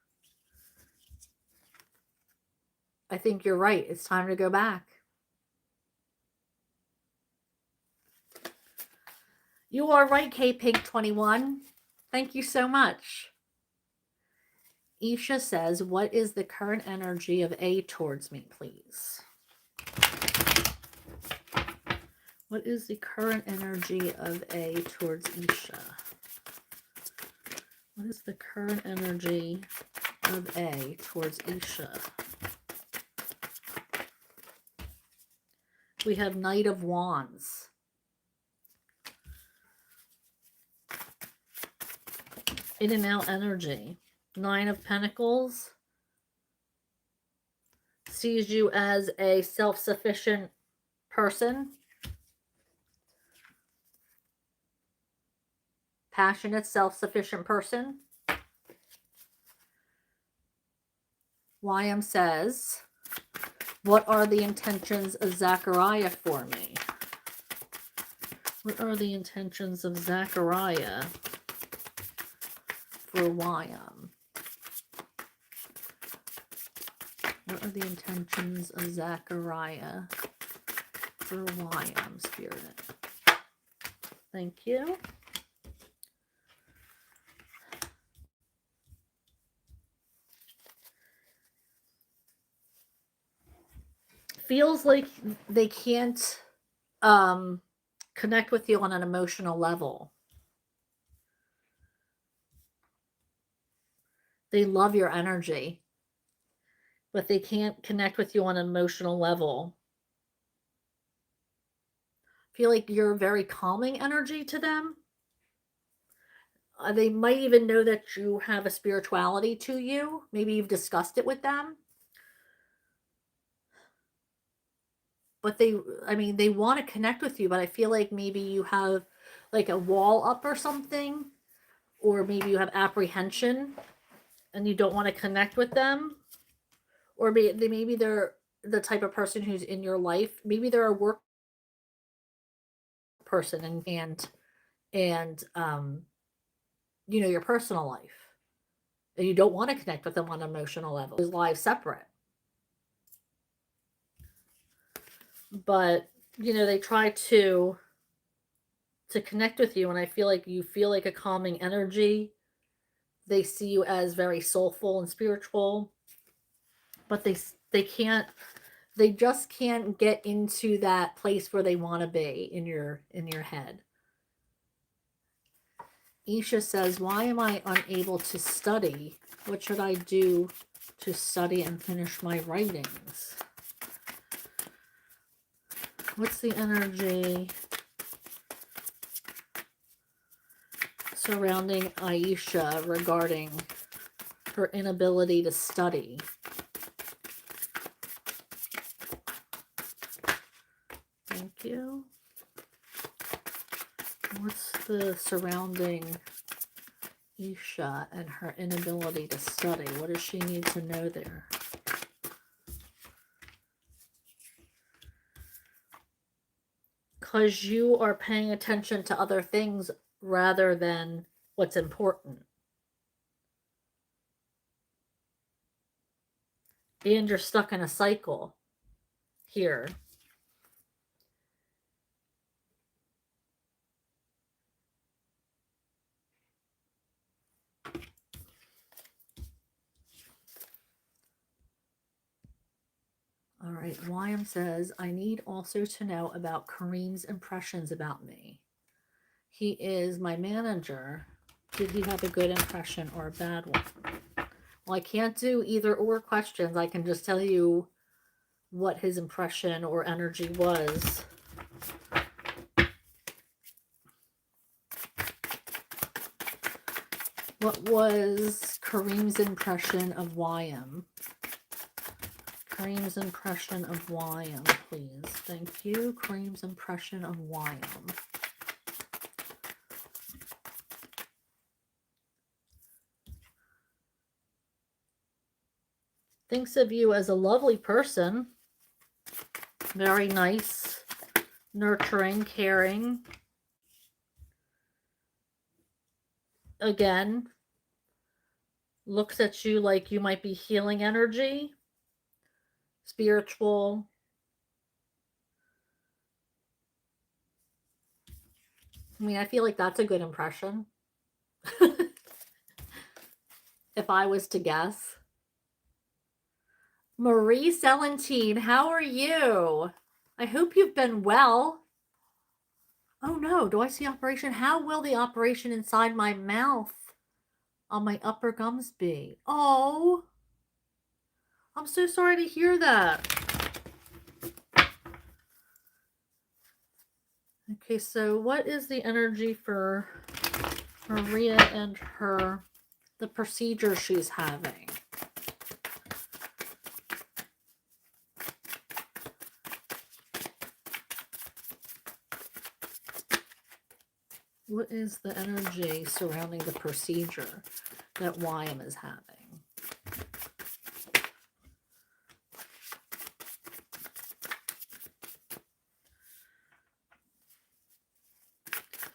I think you're right. It's time to go back. You are right, K Pink 21. Thank you so much. Isha says, what is the current energy of A towards me, please? What is the current energy of A towards Isha? What is the current energy of A towards Isha? We have Knight of Wands. In and out energy. Nine of Pentacles. Sees you as a self-sufficient person. Passionate, self-sufficient person. YM says, what are the intentions of Zachariah for me? What are the intentions of Zachariah for YM? What are the intentions of Zachariah for YM, Spirit? Thank you. Feels like they can't connect with you on an emotional level. They love your energy, but they can't connect with you on an emotional level. Feel like you're very calming energy to them. They might even know that you have a spirituality to you. Maybe you've discussed it with them. But they want to connect with you, but I feel like maybe you have like a wall up or something, or maybe you have apprehension and you don't want to connect with them, or maybe they're the type of person who's in your life. Maybe they're a work person and your personal life, and you don't want to connect with them on an emotional level. Those lives separate, but they try to connect with you, and I feel like you feel like a calming energy. They see you as very soulful and spiritual, but they just can't get into that place where they want to be in your head. Isha says, why am I unable to study? What should I do to study and finish my writings? What's the energy surrounding Aisha regarding her inability to study? Thank you. What's the surrounding Isha and her inability to study? What does she need to know there? Because you are paying attention to other things rather than what's important. And you're stuck in a cycle here. All right, Wyam says, I need also to know about Kareem's impressions about me. He is my manager. Did he have a good impression or a bad one? Well, I can't do either or questions. I can just tell you what his impression or energy was. What was Kareem's impression of Wyam? Kareem's impression of Wyam, please. Thank you. Kareem's impression of Wyam. Thinks of you as a lovely person. Very nice, nurturing, caring. Again, looks at you like you might be healing energy, spiritual. I mean, I feel like that's a good impression. If I was to guess. Marie Celentine, how are you? I hope you've been well. Oh no, do I see operation? How will the operation inside my mouth on my upper gums be? Oh, I'm so sorry to hear that. Okay, so what is the energy for Maria and the procedure she's having? What is the energy surrounding the procedure that Wyam is having?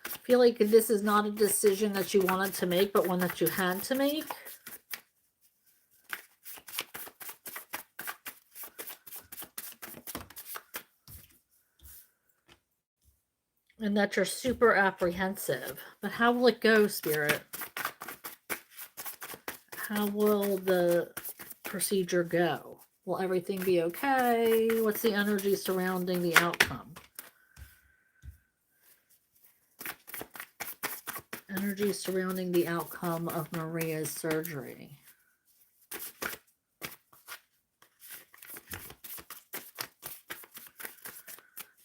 I feel like this is not a decision that you wanted to make, but one that you had to make. And that you're super apprehensive. But how will it go, Spirit? How will the procedure go? Will everything be okay? What's the energy surrounding the outcome? Energy surrounding the outcome of Maria's surgery.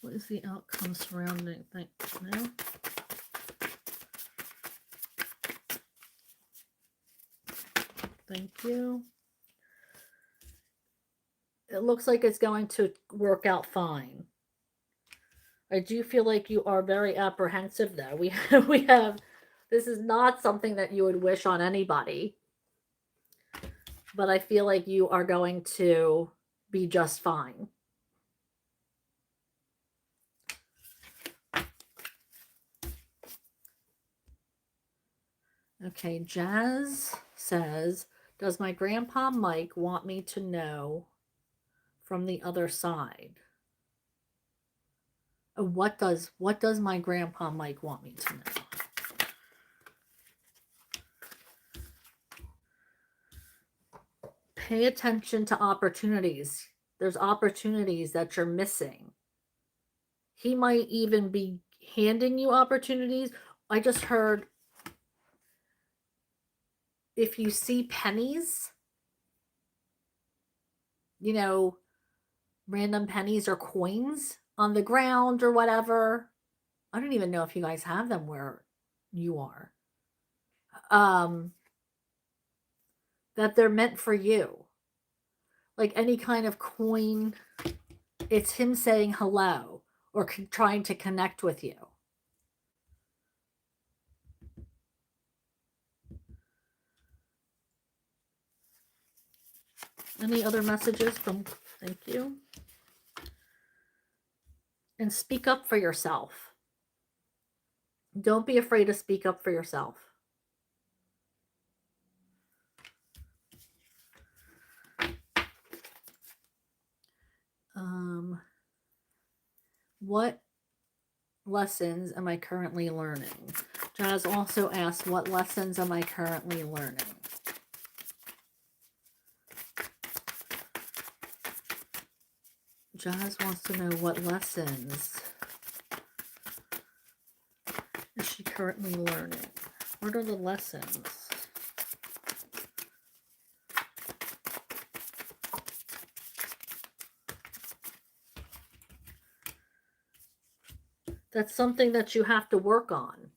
What is the outcome surrounding? No? Thank you. It looks like it's going to work out fine. I do feel like you are very apprehensive, though. We have this is not something that you would wish on anybody. But I feel like you are going to be just fine. Okay, Jazz says, does my grandpa Mike want me to know from the other side? What does my grandpa Mike want me to know? Pay attention to opportunities. There's opportunities that you're missing. He might even be handing you opportunities. I just heard if you see pennies, you know, random pennies or coins on the ground or whatever. I don't even know if you guys have them where you are. Um, that they're meant for you. Like any kind of coin, it's him saying hello or trying to connect with you. Any other messages from, thank you. And speak up for yourself. Don't be afraid to speak up for yourself. What lessons am I currently learning? Jazz also asked, what lessons am I currently learning? Jazz wants to know what lessons is she currently learning? What are the lessons? That's something that you have to work on.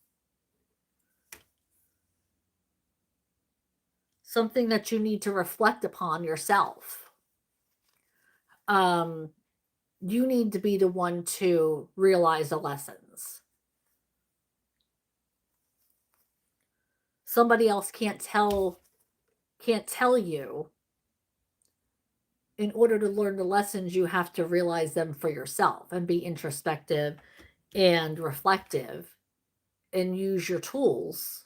Something that you need to reflect upon yourself. You need to be the one to realize the lessons. Somebody else can't tell you. In order to learn the lessons, you have to realize them for yourself and be introspective and reflective and use your tools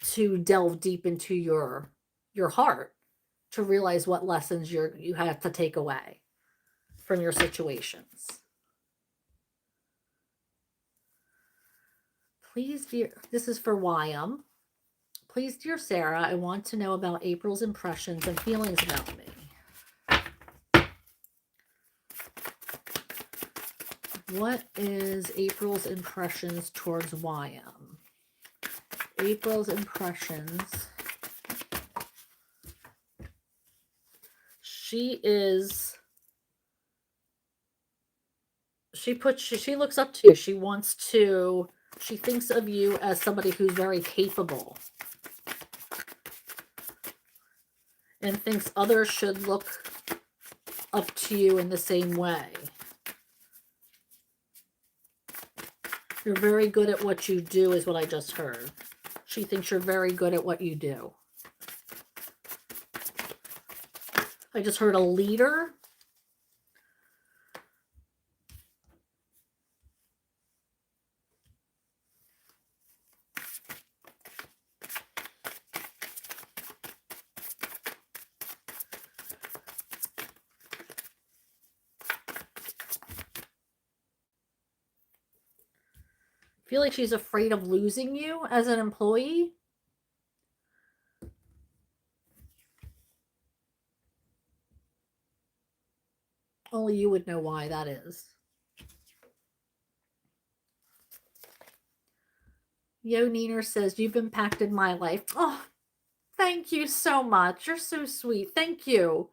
to delve deep into your heart to realize what lessons you have to take away from your situations. Please, dear, this is for YM. Please, dear Sarah, I want to know about April's impressions and feelings about me. What is April's impressions towards YM? April's impressions. She looks up to you. She thinks of you as somebody who's very capable and thinks others should look up to you in the same way. You're very good at what you do is what I just heard. She thinks you're very good at what you do. I just heard a leader. I feel like she's afraid of losing you as an employee. Only you would know why that is. Yo Neener says, you've impacted my life. Oh, thank you so much. You're so sweet. Thank you.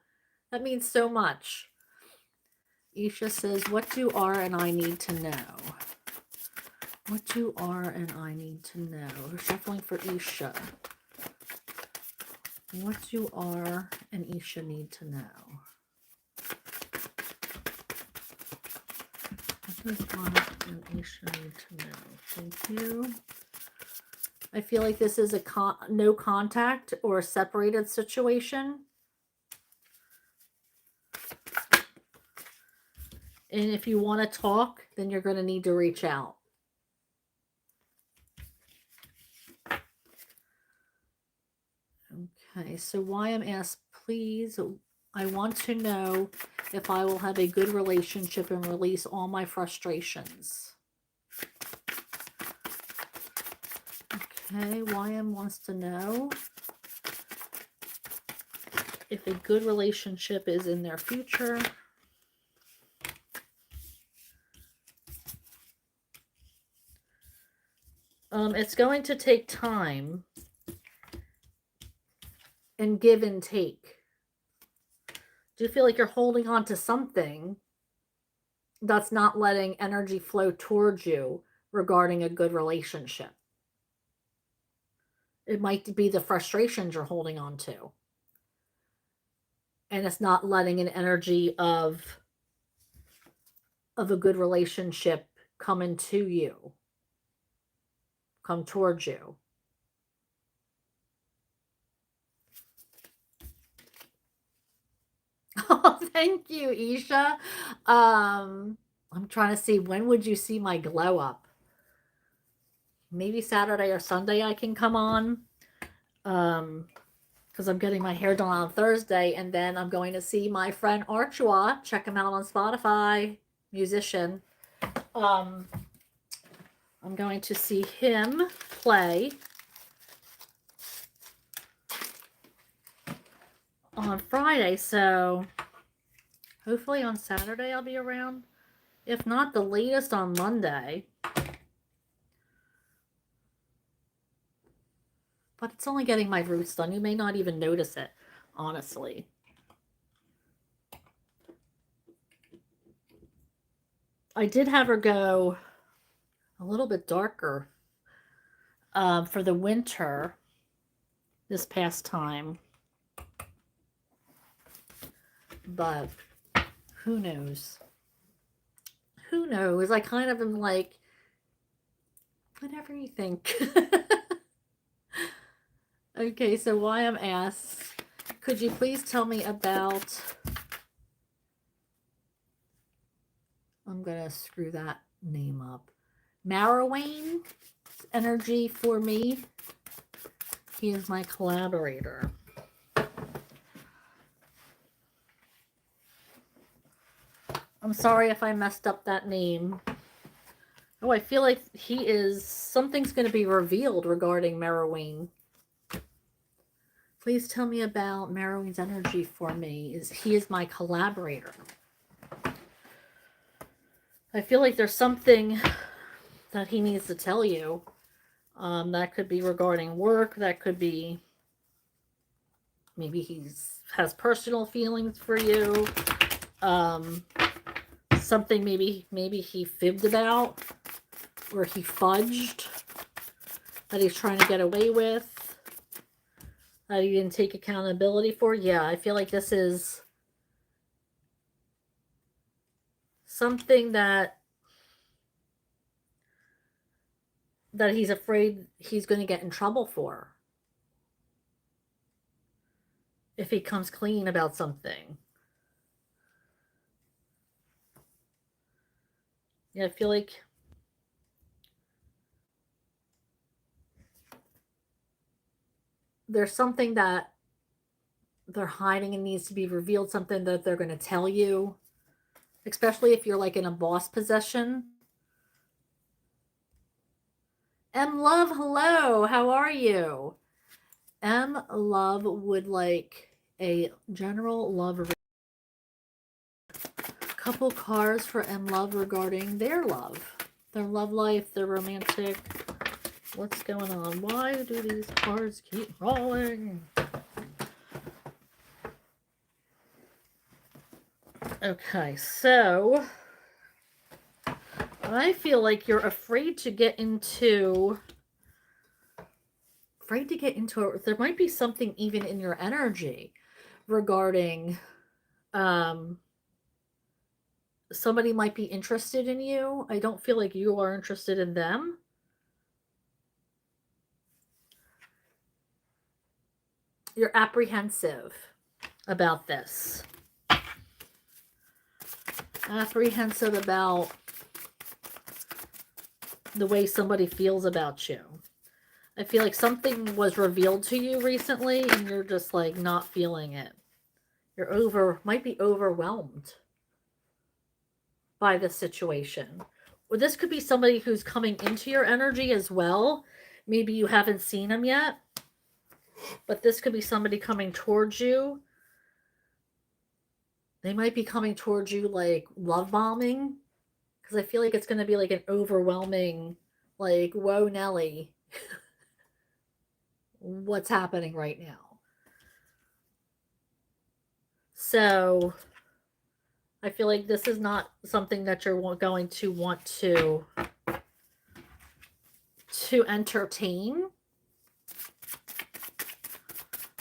That means so much. Isha says, what do R and I need to know? What do R and I need to know? We're shuffling for Isha. What do R and Isha need to know? What does R and Isha need to know? Thank you. I feel like this is a no contact or a separated situation. And if you want to talk, then you're going to need to reach out. Okay, so YM asks, please, I want to know if I will have a good relationship and release all my frustrations. Okay, YM wants to know if a good relationship is in their future. It's going to take time and give and take. Do you feel like you're holding on to something that's not letting energy flow towards you regarding a good relationship? It might be the frustrations you're holding on to. And it's not letting an energy of a good relationship come into you, come towards you. Oh, thank you, Isha. I'm trying to see, when would you see my glow up? Maybe Saturday or Sunday I can come on. Because I'm getting my hair done on Thursday, and then I'm going to see my friend Archua. Check him out on Spotify, musician. I'm going to see him play on Friday, so hopefully on Saturday I'll be around. If not, the latest on Monday. But it's only getting my roots done. You may not even notice it, honestly. I did have her go a little bit darker for the winter this past time. But who knows? Who knows? I kind of am like, whatever you think. Okay, so why I'm asked, could you please tell me about, I'm going to screw that name up, Marrowayne energy for me? He is my collaborator. I'm sorry if I messed up that name. Oh, I feel like he is, something's going to be revealed regarding Marrowayne. Please tell me about Marrowayne's energy for me. He is my collaborator. I feel like there's something that he needs to tell you. That could be regarding work. That could be maybe has personal feelings for you. Something maybe he fibbed about, or he fudged, that he's trying to get away with, that he didn't take accountability for. Yeah, I feel like this is something that he's afraid he's going to get in trouble for if he comes clean about something. Yeah, I feel like there's something that they're hiding and needs to be revealed, something that they're going to tell you, especially if you're like in a boss position. M Love, hello, how are you? M Love would like a general love, couple cards for M Love regarding their love life, their romantic. What's going on? Why do these cards keep rolling? Okay, so I feel like you're afraid to get into it. There might be something even in your energy regarding somebody might be interested in you. I don't feel like you are interested in them. You're apprehensive about this. Apprehensive about the way somebody feels about you. I feel like something was revealed to you recently and you're just like not feeling it. Might be overwhelmed by this situation. Or this could be somebody who's coming into your energy as well. Maybe you haven't seen them yet, but this could be somebody coming towards you. They might be coming towards you like love bombing, because I feel like it's going to be like an overwhelming, like, whoa, Nelly, what's happening right now? So I feel like this is not something that you're going to want to entertain.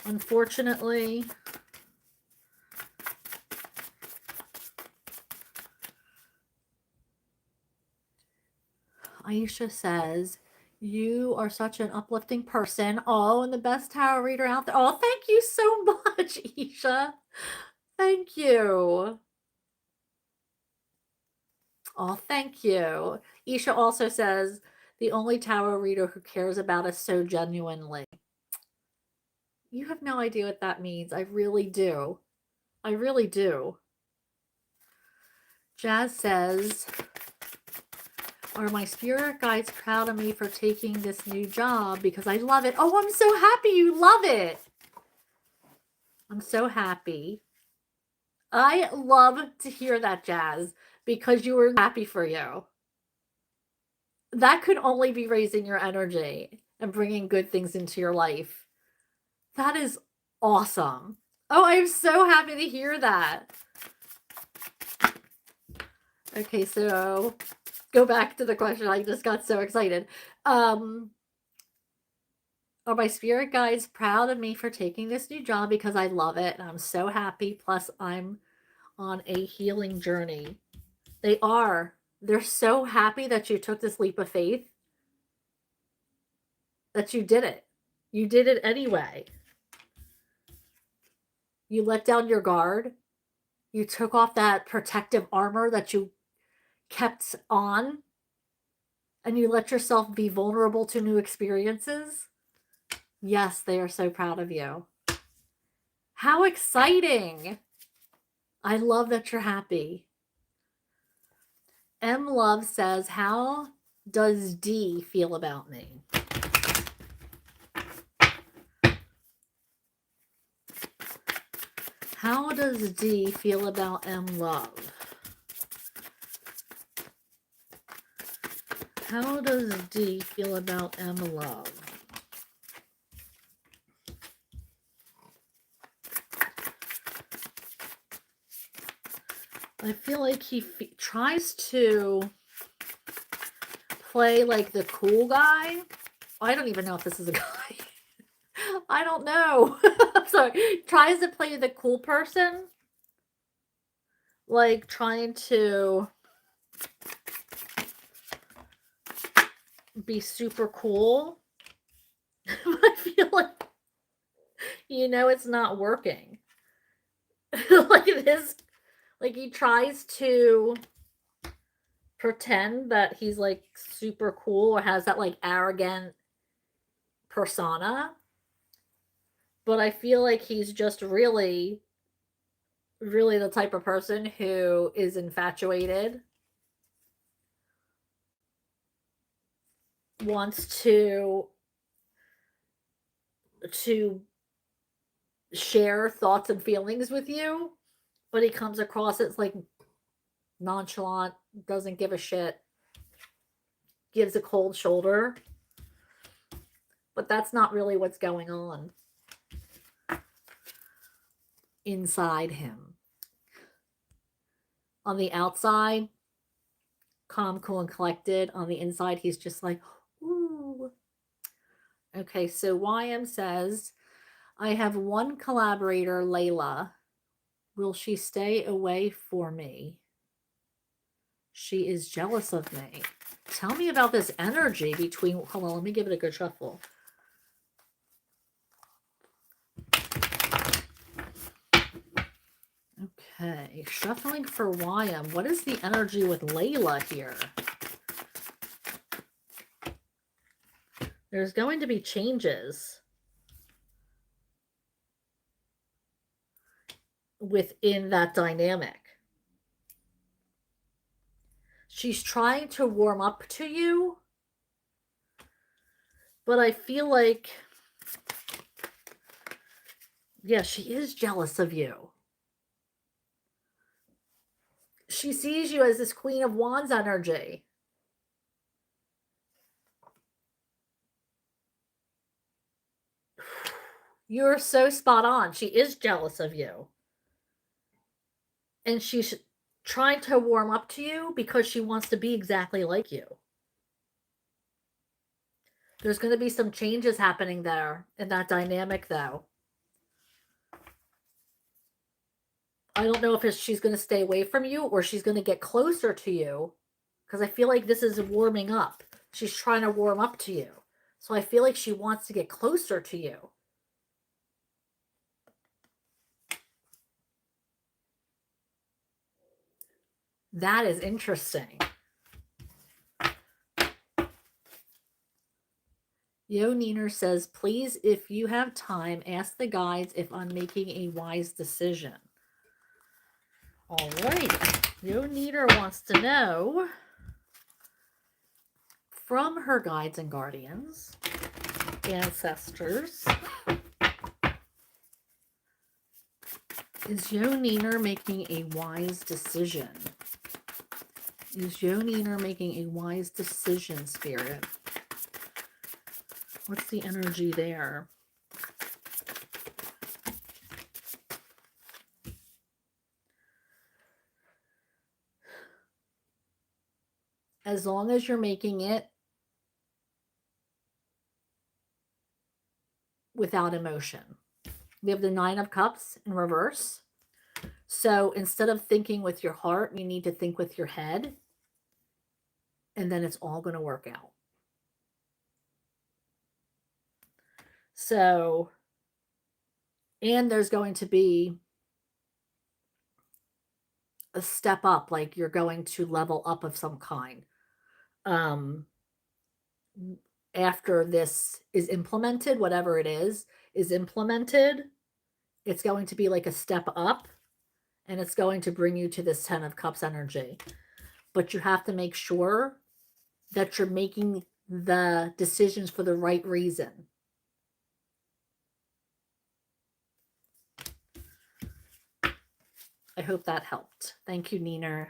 Unfortunately, Aisha says, you are such an uplifting person. Oh, and the best tarot reader out there. Oh, thank you so much, Isha. Thank you. Oh, thank you. Isha also says, the only tarot reader who cares about us so genuinely. You have no idea what that means. I really do. I really do. Jazz says, are my spirit guides proud of me for taking this new job because I love it? Oh, I'm so happy you love it. I'm so happy. I love to hear that, Jazz, because you were happy for you. That could only be raising your energy and bringing good things into your life. That is awesome. Oh, I'm so happy to hear that. Okay, so go back to the question. I just got so excited. Are my spirit guides proud of me for taking this new job because I love it and I'm so happy. Plus, I'm on a healing journey. They are. They're so happy that you took this leap of faith, that you did it. You did it anyway. You let down your guard. You took off that protective armor that you kept on, and you let yourself be vulnerable to new experiences. Yes, they are so proud of you. How exciting! I love that you're happy. M Love says, how does D feel about me? How does D feel about M Love? How does D feel about M Love? I feel like he tries to play like the cool guy. I don't even know if this is a guy. I don't know. I'm sorry. Tries to play the cool person. Like trying to be super cool. I feel like, it's not working. Like this, like he tries to pretend that he's like super cool or has that like arrogant persona. But I feel like he's just really, really the type of person who is infatuated, wants to share thoughts and feelings with you, but he comes across as like nonchalant, doesn't give a shit, gives a cold shoulder. But that's not really what's going on inside him. On the outside, calm, cool, and collected. On the inside, he's just like, ooh. Okay, so YM says, I have one collaborator, Layla. Will she stay away for me? She is jealous of me. Tell me about this energy between. Hold on, let me give it a good shuffle. Okay, shuffling for YM. What is the energy with Layla here? There's going to be changes within that dynamic. She's trying to warm up to you, but I feel like, yeah, she is jealous of you. She sees you as this Queen of Wands energy. You're so spot on. She is jealous of you. And she's trying to warm up to you because she wants to be exactly like you. There's going to be some changes happening there in that dynamic, though. I don't know if she's going to stay away from you or she's going to get closer to you, because I feel like this is warming up. She's trying to warm up to you. So I feel like she wants to get closer to you. That is interesting. Yo Neener says, please, if you have time, ask the guides if I'm making a wise decision. All right. Yo Neener wants to know from her guides and guardians, ancestors, is Yo Neener making a wise decision? Is Yo Neener making a wise decision, Spirit? What's the energy there? As long as you're making it without emotion. We have the Nine of Cups in reverse. So instead of thinking with your heart, you need to think with your head. And then it's all going to work out. So, and there's going to be a step up, like you're going to level up of some kind. After this is implemented, whatever it is implemented, it's going to be like a step up, and it's going to bring you to this 10 of Cups energy. But you have to make sure that you're making the decisions for the right reason. I hope that helped. Thank you, Neener.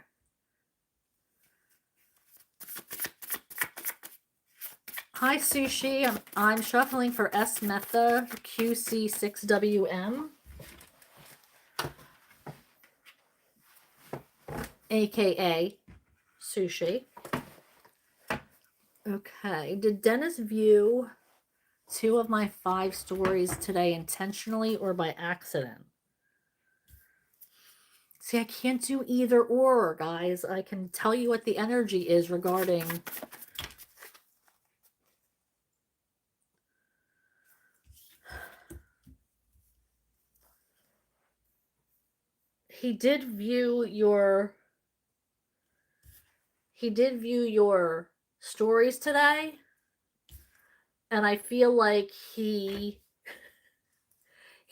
Hi, Sushi. I'm shuffling for S Metha QC6WM, aka Sushi. Okay. Did Dennis view 2 of my 5 stories today intentionally or by accident? See, I can't do either or, guys. I can tell you what the energy is regarding. He did view your stories today, and I feel like he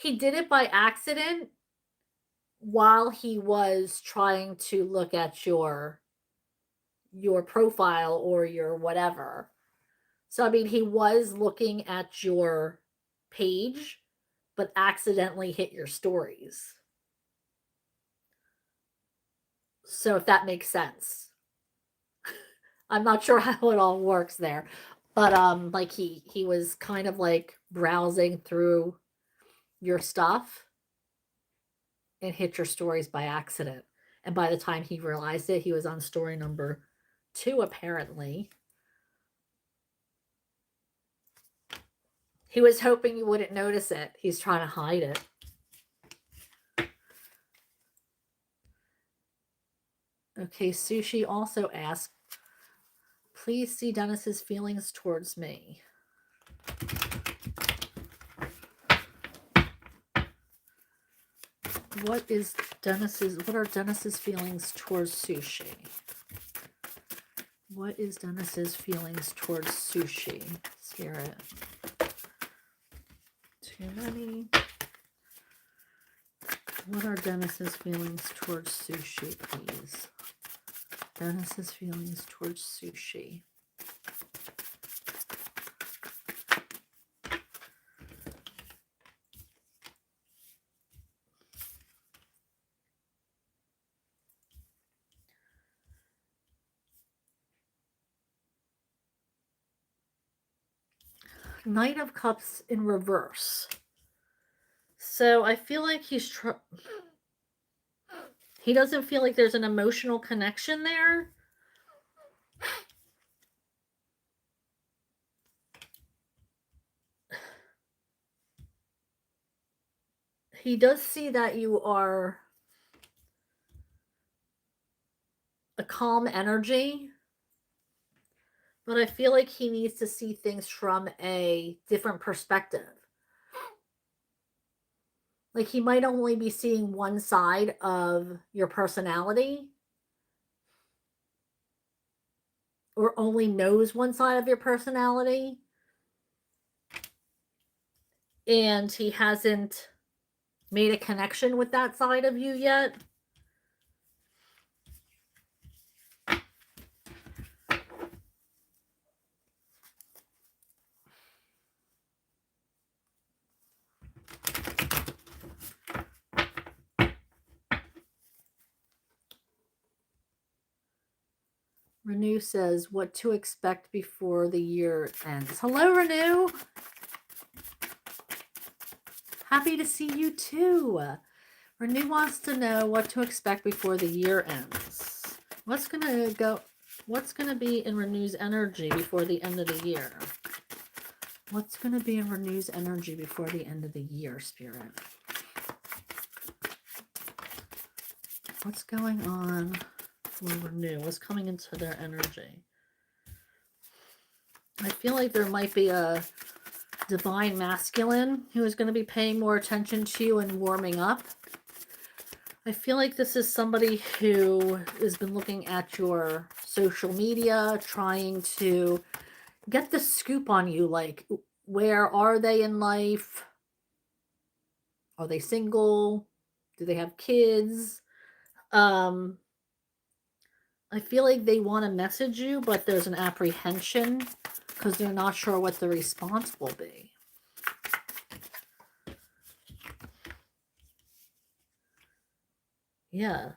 did it by accident while he was trying to look at your profile or your whatever. So I mean, he was looking at your page but accidentally hit your stories. So if that makes sense. I'm not sure how it all works there. But like he was kind of like browsing through your stuff and hit your stories by accident. And by the time he realized it, he was on story number 2 apparently. He was hoping you wouldn't notice it. He's trying to hide it. Okay, Sushi also asked, please see Dennis's feelings towards me. What are Dennis's feelings towards Sushi? What is Dennis's feelings towards Sushi? Spirit. Too many. What are Dennis's feelings towards Sushi, please? Dennis's feelings towards Sushi. Knight of Cups in reverse. So I feel like he's He doesn't feel like there's an emotional connection there. He does see that you are a calm energy, but I feel like he needs to see things from a different perspective. Like he might only be seeing one side of your personality or only knows one side of your personality. And he hasn't made a connection with that side of you yet. Renew says, what to expect before the year ends. Hello, Renew. Happy to see you too. Renew wants to know what to expect before the year ends. What's gonna be in Renew's energy before the end of the year? What's gonna be in Renew's energy before the end of the year, Spirit? What's going on for Renew? What's coming into their energy? I feel like there might be a divine masculine who is going to be paying more attention to you and warming up. I feel like this is somebody who has been looking at your social media, trying to get the scoop on you, like where are they in life? Are they single? Do they have kids? I feel like they want to message you, but there's an apprehension because they're not sure what the response will be. Yeah.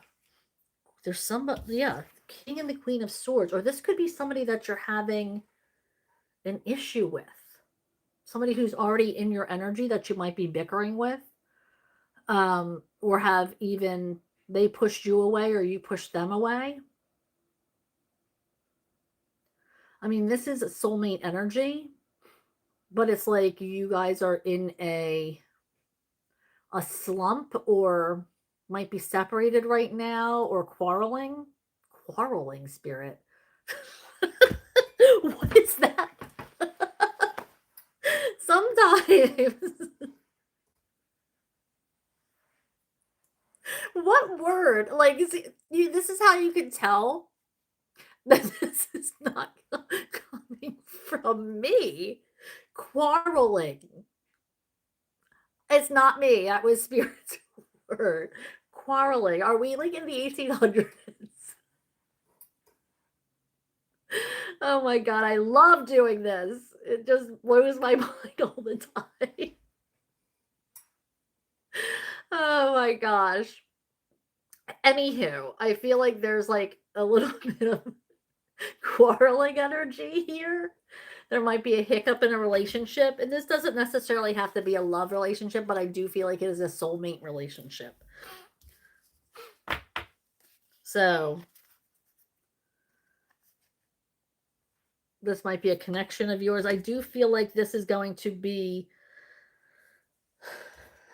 There's somebody, yeah, King and the Queen of Swords. Or this could be somebody that you're having an issue with. Somebody who's already in your energy that you might be bickering with. Or have even they pushed you away or you pushed them away. I mean, this is a soulmate energy, but it's like you guys are in a slump or might be separated right now or quarreling. Quarreling, Spirit. What is that? Sometimes. What word? Like, this is how you can tell that this is not coming from me. Quarreling. It's not me. That was Spirit's word. Quarreling. Are we like in the 1800s? Oh my god, I love doing this. It just blows my mind all the time. Oh my gosh. Anywho, I feel like there's like a little bit of quarreling energy here. There might be a hiccup in a relationship, and this doesn't necessarily have to be a love relationship, but I do feel like it is a soulmate relationship. So this might be a connection of yours. I do feel like this is going to be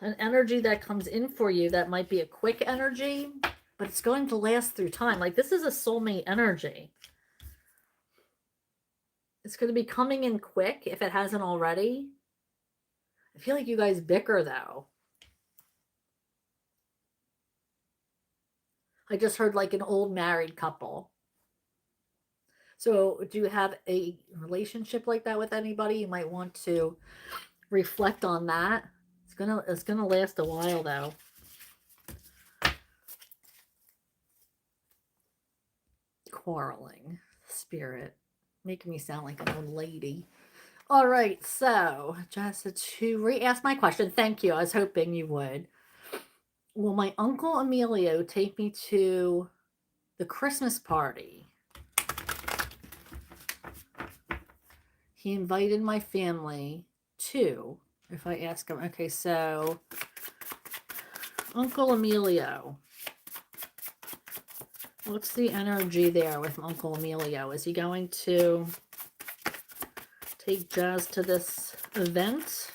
an energy that comes in for you that might be a quick energy, but it's going to last through time. Like this is a soulmate energy. It's going to be coming in quick if it hasn't already. I feel like you guys bicker though. I just heard like an old married couple. So, do you have a relationship like that with anybody? You might want to reflect on that. It's gonna last a while though. Quarreling, Spirit, making me sound like an old lady. All right, so just to re-ask my question. Thank you. I was hoping you would. Will my uncle Emilio take me to the Christmas party? He invited my family too. If I ask him, okay, so Uncle Emilio, What's the energy there with Uncle Emilio? Is he going to take Jazz to this event?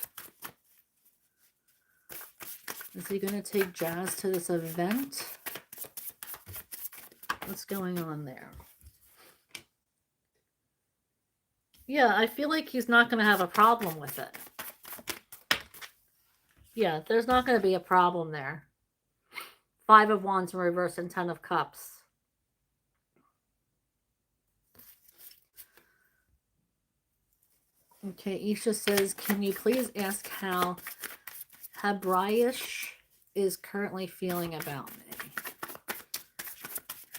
Is he going to take Jazz to this event? What's going on there? Yeah, I feel like he's not going to have a problem with it. Yeah, there's not going to be a problem there. 5 of Wands in reverse and 10 of Cups. Okay, Isha says, can you please ask how Habraish is currently feeling about me?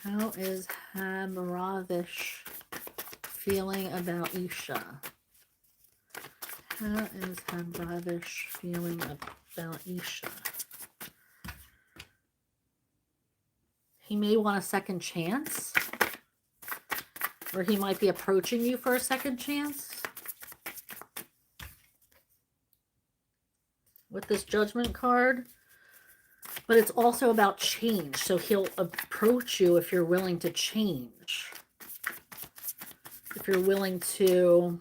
How is Habravish feeling about Isha? How is Habravish feeling about Isha? He may want a second chance. Or he might be approaching you for a second chance. With this Judgment card. But it's also about change. So he'll approach you if you're willing to change. If you're willing to...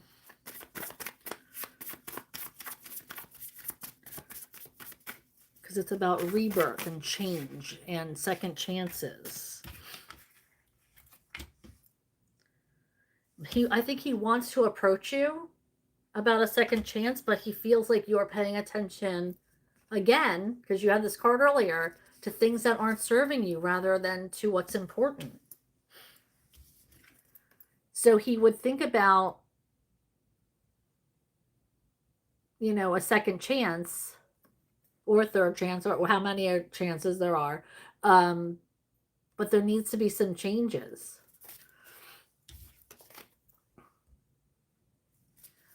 Because it's about rebirth and change and second chances. I think he wants to approach you about a second chance, but he feels like you're paying attention again, because you had this card earlier, to things that aren't serving you rather than to what's important. So he would think about, you know, a second chance or a third chance, or how many chances there are. But there needs to be some changes.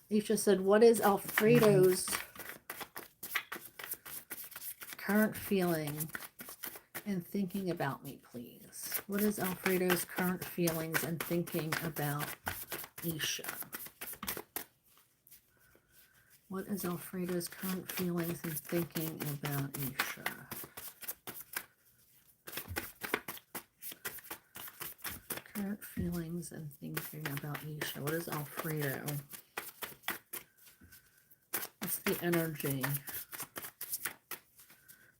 Isha said, what is Alfredo's current feeling and thinking about me, please? What is Alfredo's current feelings and thinking about Isha? What is Alfredo's current feelings and thinking about Isha? Current feelings and thinking about Isha. What is Alfredo? What's the energy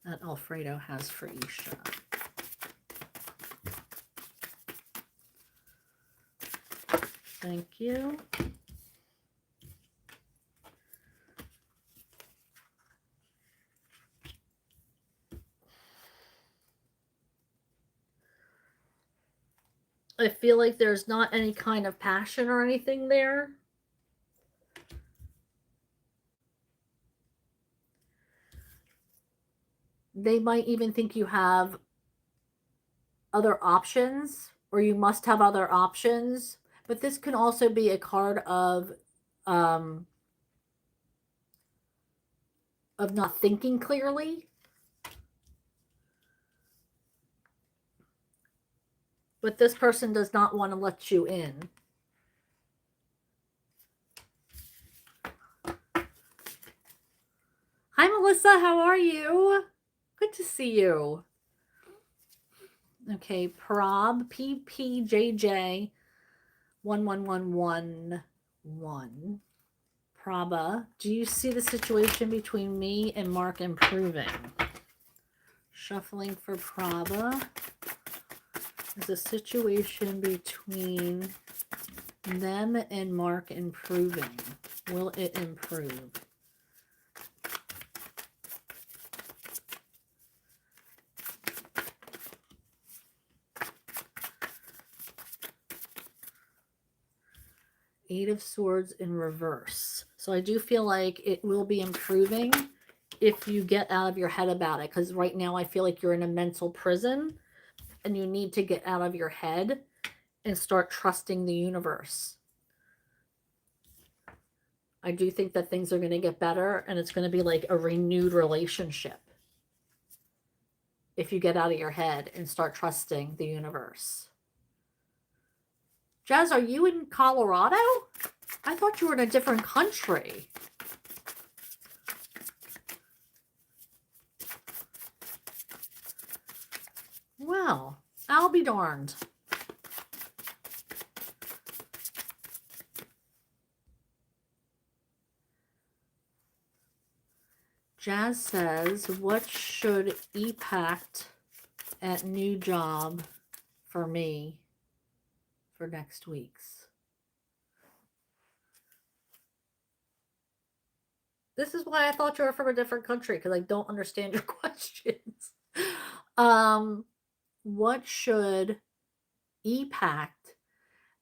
that Alfredo has for Isha? Thank you. I feel like there's not any kind of passion or anything there. They might even think you have other options, or you must have other options. But this can also be a card of not thinking clearly. But this person does not want to let you in. Hi, Melissa. How are you? Good to see you. Okay, Prob, PPJJ 11111. Praba, do you see the situation between me and Mark improving? Shuffling for Praba. Is a situation between them and Mark improving? Will it improve? Eight of Swords in reverse. So I do feel like it will be improving if you get out of your head about it. Because right now I feel like you're in a mental prison and you need to get out of your head and start trusting the universe. I do think that things are going to get better and it's going to be like a renewed relationship if you get out of your head and start trusting the universe. Jazz, are you in Colorado? I thought you were in a different country. Well, I'll be darned. Jazz says, what should E-Pact at new job for me for next week's? This is why I thought you were from a different country, because I don't understand your questions. What should E-Pact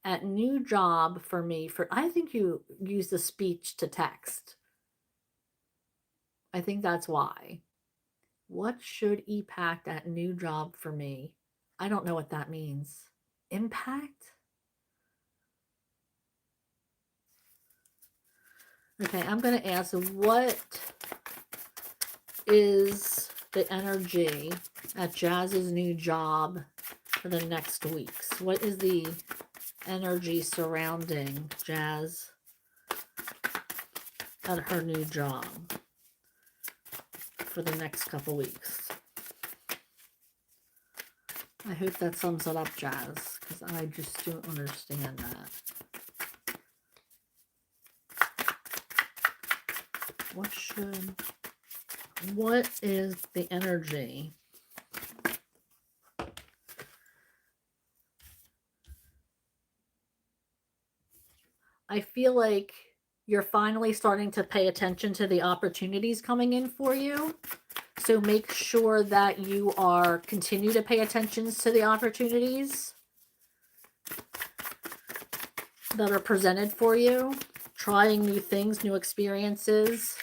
at new job for me for, I think you use the speech to text. I think that's why. What should E-Pact at new job for me? I don't know what that means. Impact? Okay, I'm going to ask, what is the energy at Jazz's new job for the next weeks? What is the energy surrounding Jazz at her new job for the next couple weeks? I hope that sums it up, Jazz, because I just don't understand that. What is the energy? I feel like you're finally starting to pay attention to the opportunities coming in for you. So make sure that you continue to pay attention to the opportunities that are presented for you. Trying new things, new experiences.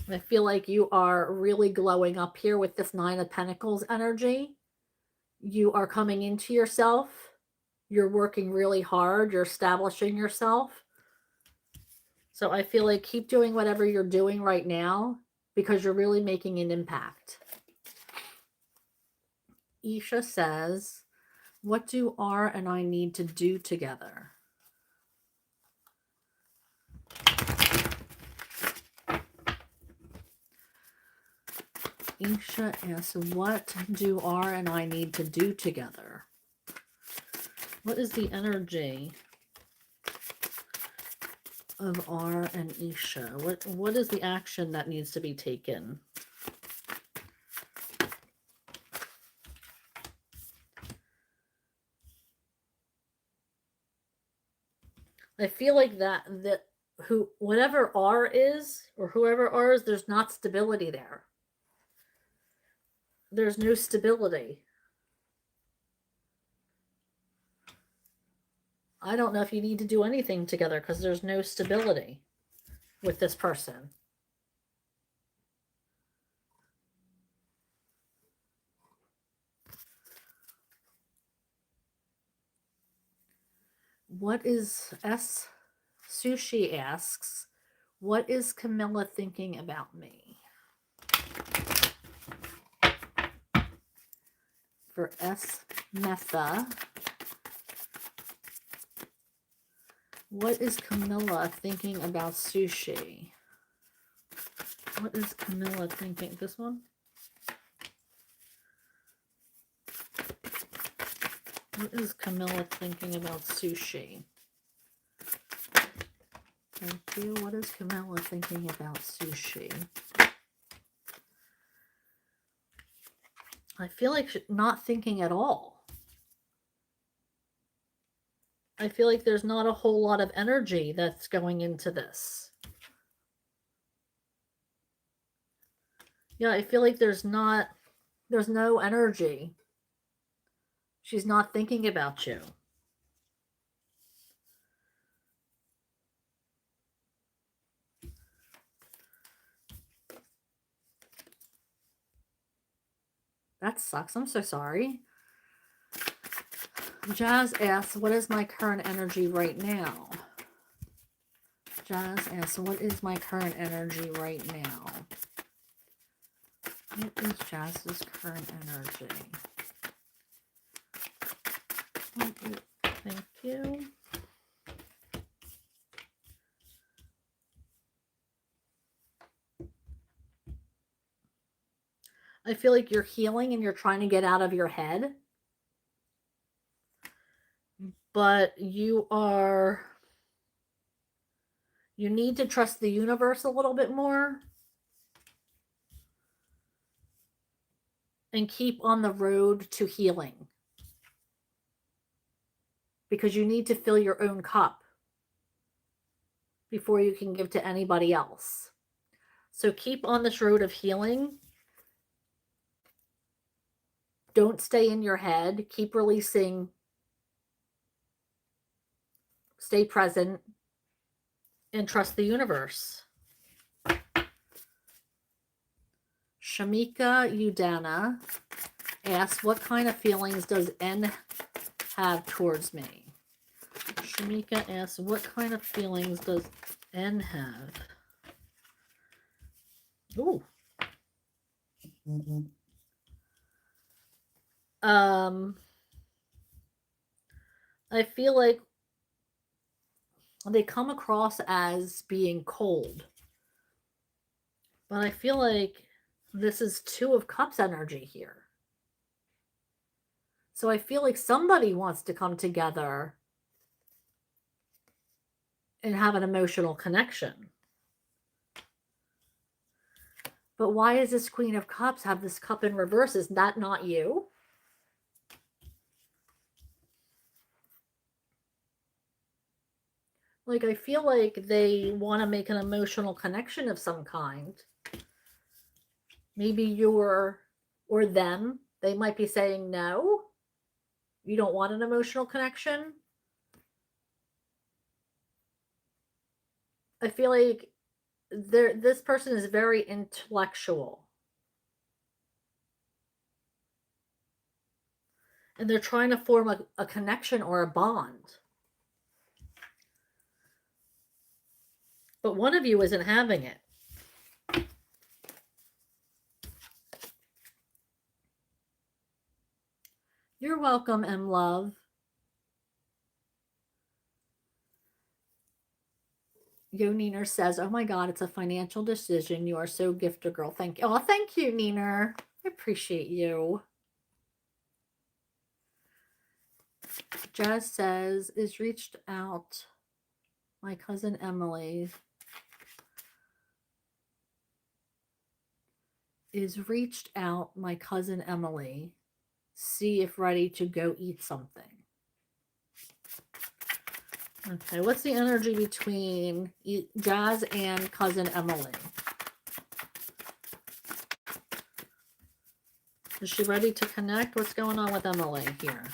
I feel like you are really glowing up here with this Nine of Pentacles energy. You are coming into yourself. You're working really hard. You're establishing yourself. So I feel like keep doing whatever you're doing right now because you're really making an impact. Isha says, what do R and I need to do together? Isha asks, what do R and I need to do together? What is the energy of R and Isha? What is the action that needs to be taken? I feel like whatever R is, or whoever R is, there's not stability there. There's no stability. I don't know if you need to do anything together because there's no stability with this person. What is S? Sushi asks, what is Camilla thinking about me? For S. Metha, what is Camilla thinking about Sushi? What is Camilla thinking? This one? What is Camilla thinking about Sushi? Thank you. What is Camilla thinking about Sushi? I feel like she's not thinking at all. I feel like there's not a whole lot of energy that's going into this. Yeah, I feel like there's no energy. She's not thinking about you. That sucks. I'm so sorry. Jazz asks, what is my current energy right now? Jazz asks, what is my current energy right now? What is Jazz's current energy? Thank you. I feel like you're healing and you're trying to get out of your head, but you need to trust the universe a little bit more and keep on the road to healing, because you need to fill your own cup before you can give to anybody else. So keep on this road of healing. Don't stay in your head. Keep releasing. Stay present and trust the universe. Shamika Udana asks, what kind of feelings does N have towards me? Shamika asks, what kind of feelings does N have? Ooh. I feel like they come across as being cold, but I feel like this is Two of Cups energy here. So I feel like somebody wants to come together and have an emotional connection. But why does this Queen of Cups have this cup in reverse? Is that not you? Like, I feel like they want to make an emotional connection of some kind. Maybe you're, or them, they might be saying, no, you don't want an emotional connection. I feel like this person is very intellectual. And they're trying to form a connection or a bond. But one of you isn't having it. You're welcome, M Love. Yo Neener says, oh my God, it's a financial decision. You are so gifted, girl. Thank you. Oh, thank you, Neener. I appreciate you. Jazz says, is reached out my cousin Emily. Is reached out my cousin Emily. See if ready to go eat something. Okay, what's the energy between Jazz and cousin Emily? Is she ready to connect? What's going on with Emily here?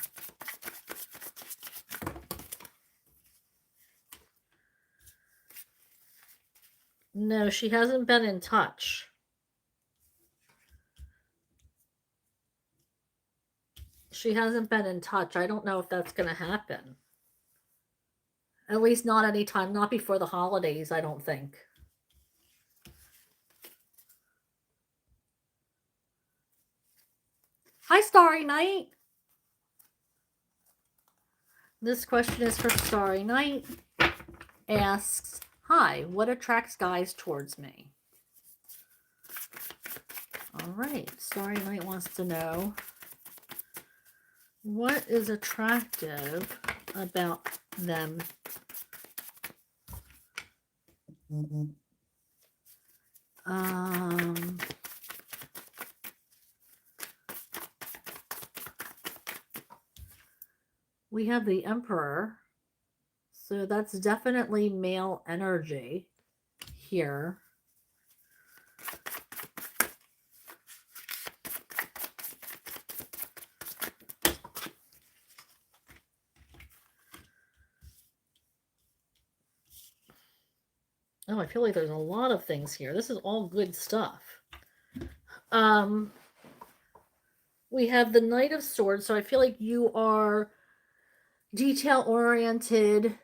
No, she hasn't been in touch. She hasn't been in touch. I don't know if that's going to happen. At least not anytime, not before the holidays, I don't think. Hi, Starry Night. This question is for Starry Night. Asks, hi, what attracts guys towards me? All right, Starry Night wants to know, what is attractive about them? We have the Emperor, so that's definitely male energy here. Oh, I feel like there's a lot of things here. This is all good stuff. We have the Knight of Swords, so I feel like you are detail-oriented.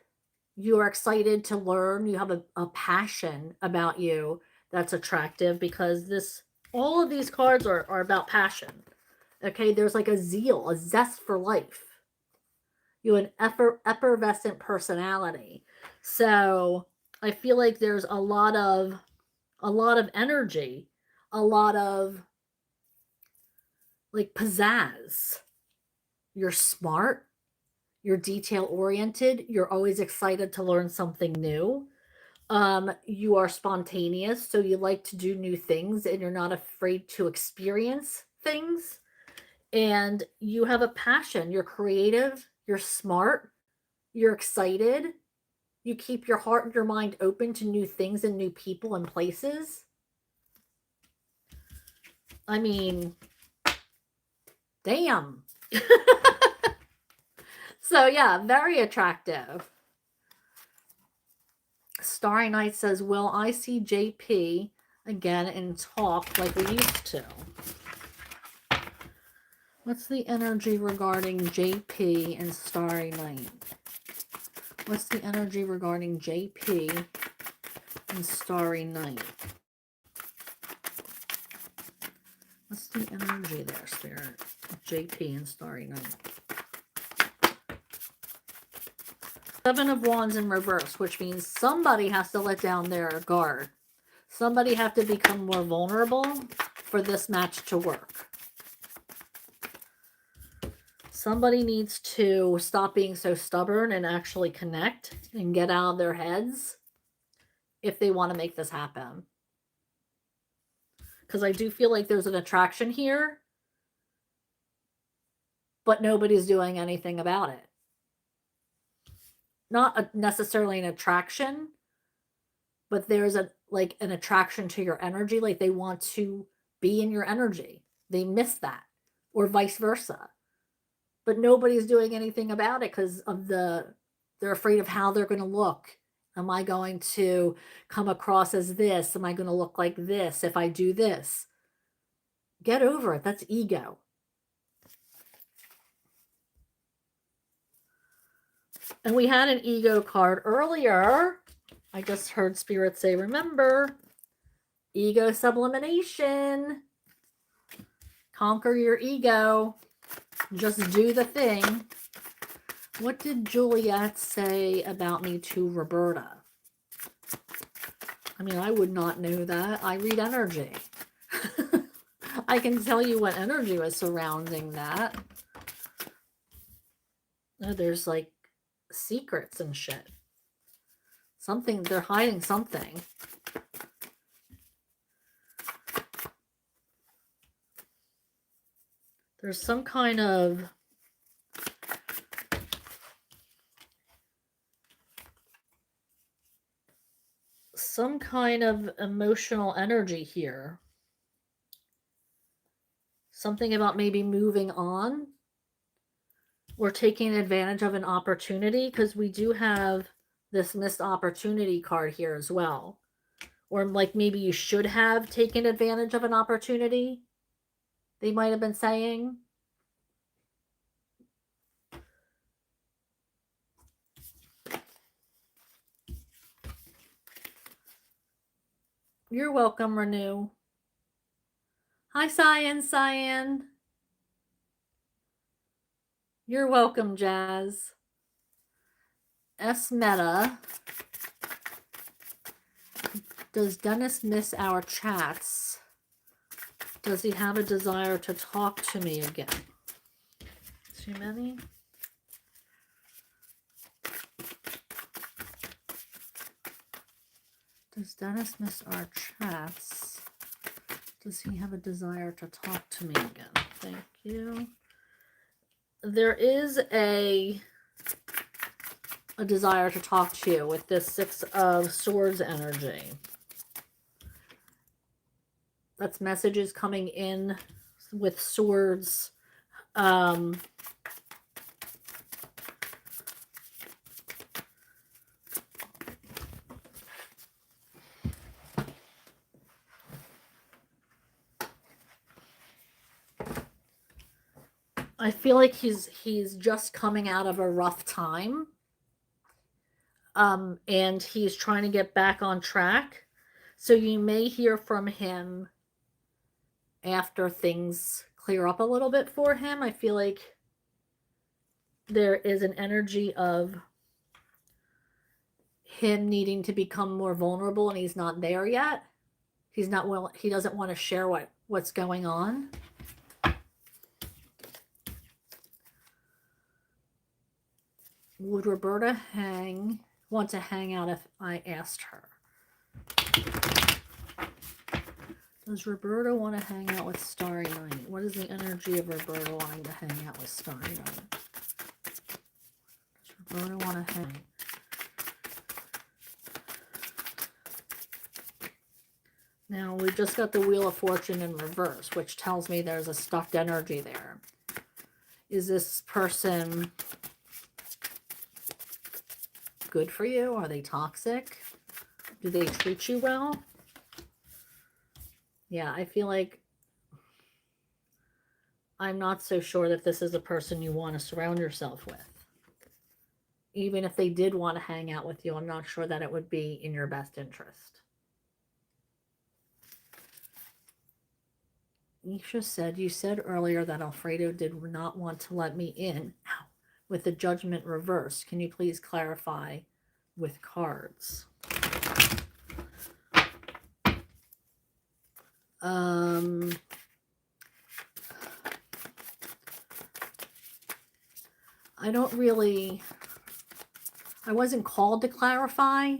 You are excited to learn. You have a passion about you that's attractive, because all of these cards are about passion. Okay, there's like a zeal, a zest for life. You have an effervescent personality. So I feel like there's a lot of energy, a lot of like pizzazz. You're smart, you're detail oriented, you're always excited to learn something new. You are spontaneous, so you like to do new things and you're not afraid to experience things. And you have a passion. You're creative, you're smart, you're excited. You keep your heart and your mind open to new things and new people and places. I mean, damn. So, yeah, very attractive. Starry Night says, will I see JP again and talk like we used to? What's the energy regarding JP and Starry Night? What's the energy regarding JP and Starry Night? What's the energy there, Spirit? JP and Starry Night. Seven of Wands in reverse, which means somebody has to let down their guard. Somebody have to become more vulnerable for this match to work. Somebody needs to stop being so stubborn and actually connect and get out of their heads if they want to make this happen. Because I do feel like there's an attraction here, but nobody's doing anything about it. Not necessarily an attraction, but there's an attraction to your energy. Like they want to be in your energy. They miss that, or vice versa. But nobody's doing anything about it because of they're afraid of how they're going to look. Am I going to come across as this? Am I going to look like this if I do this? Get over it. That's ego. And we had an ego card earlier. I just heard Spirit say, remember, ego sublimation. Conquer your ego. Just do the thing. What did Juliet say about me to Roberta? I mean, I would not know that. I read energy. I can tell you what energy was surrounding that. Oh, there's like secrets and shit. Something, they're hiding something. There's some kind of emotional energy here. Something about maybe moving on or taking advantage of an opportunity, because we do have this missed opportunity card here as well. Or like maybe you should have taken advantage of an opportunity, they might have been saying. You're welcome, Renew. Hi, Cyan. You're welcome, Jazz. S. Meta. Does Dennis miss our chats? Does he have a desire to talk to me again? Too many? Does Dennis miss our chats? Does he have a desire to talk to me again? Thank you. There is a desire to talk to you with this Six of Swords energy. That's messages coming in with swords. I feel like he's just coming out of a rough time. And he's trying to get back on track. So you may hear from him after things clear up a little bit for him. I feel like there is an energy of him needing to become more vulnerable, and he's not there yet. He's not willing. He doesn't want to share what's going on. Would Roberta want to hang out if I asked her? Does Roberta want to hang out with Starry Night? What is the energy of Roberta wanting to hang out with Starry Night? Does Roberta want to hang? Now, we just got the Wheel of Fortune in reverse, which tells me there's a stuck energy there. Is this person good for you? Are they toxic? Do they treat you well? Yeah, I feel like I'm not so sure that this is a person you want to surround yourself with. Even if they did want to hang out with you, I'm not sure that it would be in your best interest. Isha said, you said earlier that Alfredo did not want to let me in. Ow. With the judgment reversed. Can you please clarify with cards? I don't really, I wasn't called to clarify.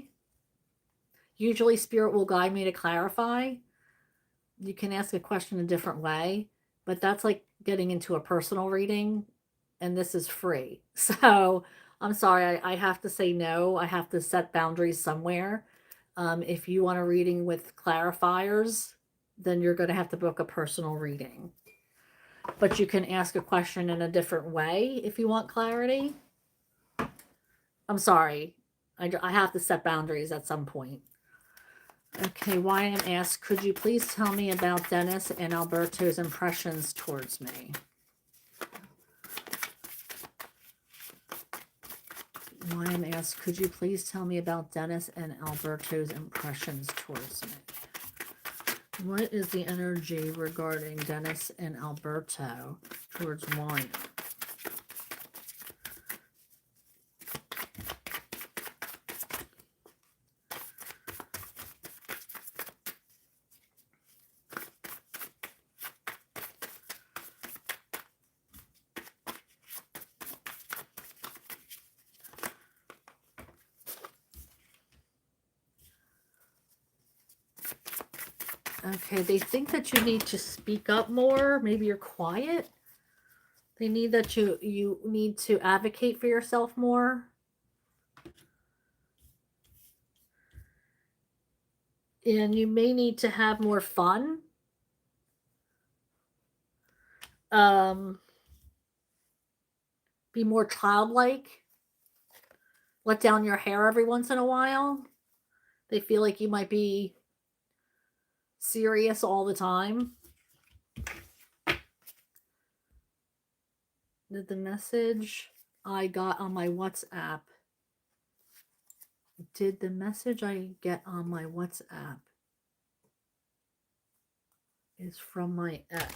Usually Spirit will guide me to clarify. You can ask a question a different way, but that's like getting into a personal reading, and this is free. So I'm sorry, I have to say no. I have to set boundaries somewhere. If you want a reading with clarifiers, then you're going to have to book a personal reading. But you can ask a question in a different way if you want clarity. I'm sorry. I have to set boundaries at some point. Okay, YM asks, could you please tell me about Dennis and Alberto's impressions towards me? YM asks, could you please tell me about Dennis and Alberto's impressions towards me? What is the energy regarding Dennis and Alberto towards YM? Okay, they think that you need to speak up more. Maybe you're quiet. They need that you need to advocate for yourself more. And you may need to have more fun. Be more childlike. Let down your hair every once in a while. They feel like you might be serious all the time. Did the message I got on my WhatsApp, did the message I get on my WhatsApp is from my ex?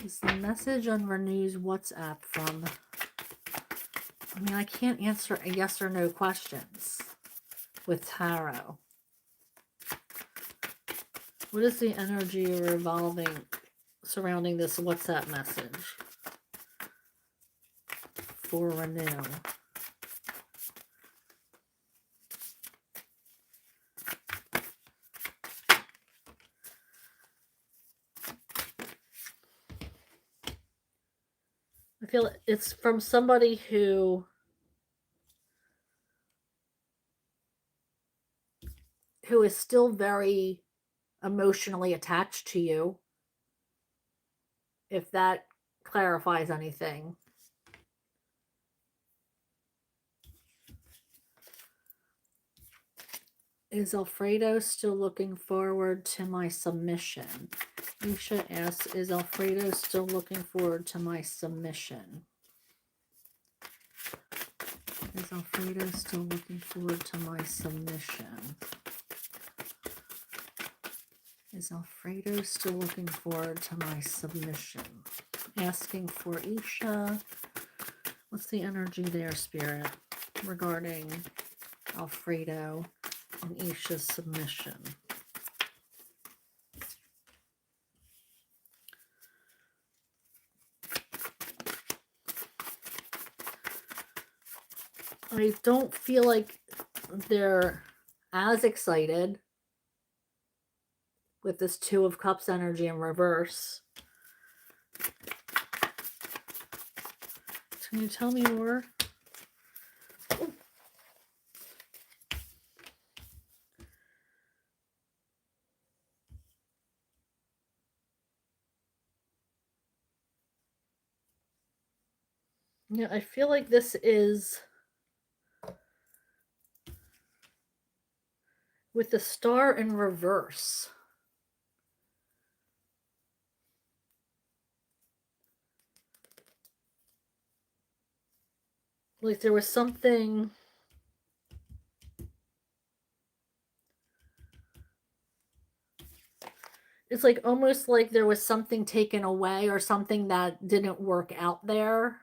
Is the message on Renew's WhatsApp from, I mean, I can't answer a yes or no questions with tarot. What is the energy revolving surrounding this WhatsApp message for Renew? I feel it's from somebody who is still very emotionally attached to you, if that clarifies anything. Is Alfredo still looking forward to my submission? Isha asks, is Alfredo still looking forward to my submission? Is Alfredo still looking forward to my submission? Is Alfredo still looking forward to my submission? Asking for Isha. What's the energy there, Spirit, regarding Alfredo and Isha's submission? I don't feel like they're as excited with this Two of Cups energy in reverse. Can you tell me more? Yeah, I feel like this is with the Star in reverse. Like there was something. It's like almost like there was something taken away or something that didn't work out there.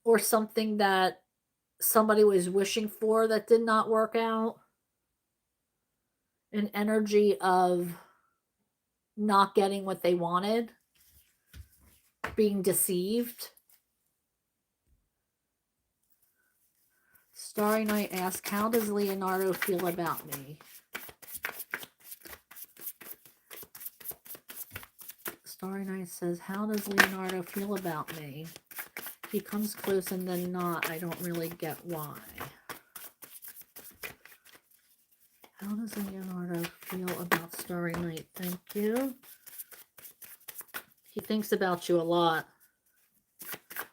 Or something that somebody was wishing for that did not work out. An energy of not getting what they wanted, being deceived. Starry Night asks, how does Leonardo feel about me? Starry Night says, how does Leonardo feel about me? He comes close and then not. I don't really get why. How does Leonardo feel about Starry Night? Thank you. He thinks about you a lot.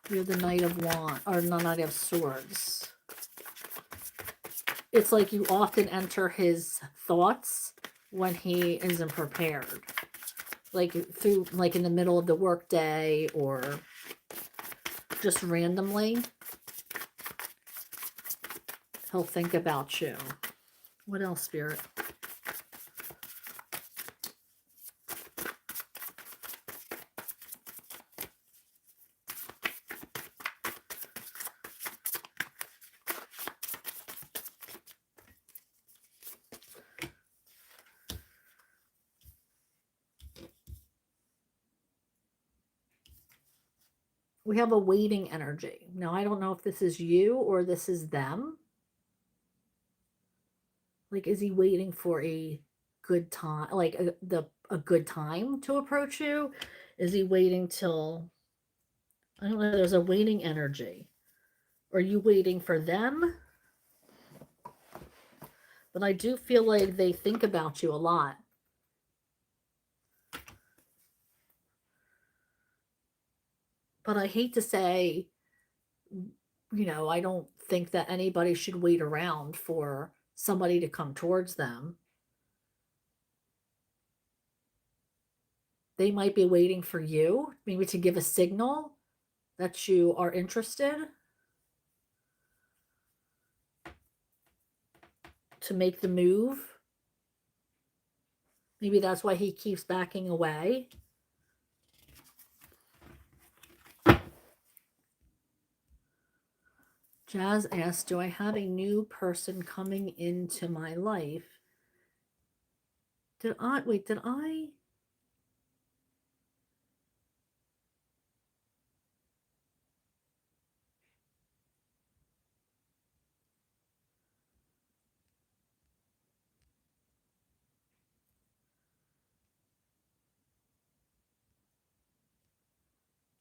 You're the Knight of Wands, or the Knight of Swords. It's like you often enter his thoughts when he isn't prepared. Like through, like in the middle of the workday or just randomly. He'll think about you. What else, Spirit? We have a waiting energy. Now, I don't know if this is you or this is them. Like, is he waiting for a good time, like a good time to approach you? Is he waiting till, I don't know, there's a waiting energy. Are you waiting for them? But I do feel like they think about you a lot. But I hate to say, you know, I don't think that anybody should wait around for somebody to come towards them. They might be waiting for you, maybe to give a signal that you are interested, to make the move. Maybe that's why he keeps backing away. Jazz asks, do I have a new person coming into my life? Did I, wait, did I?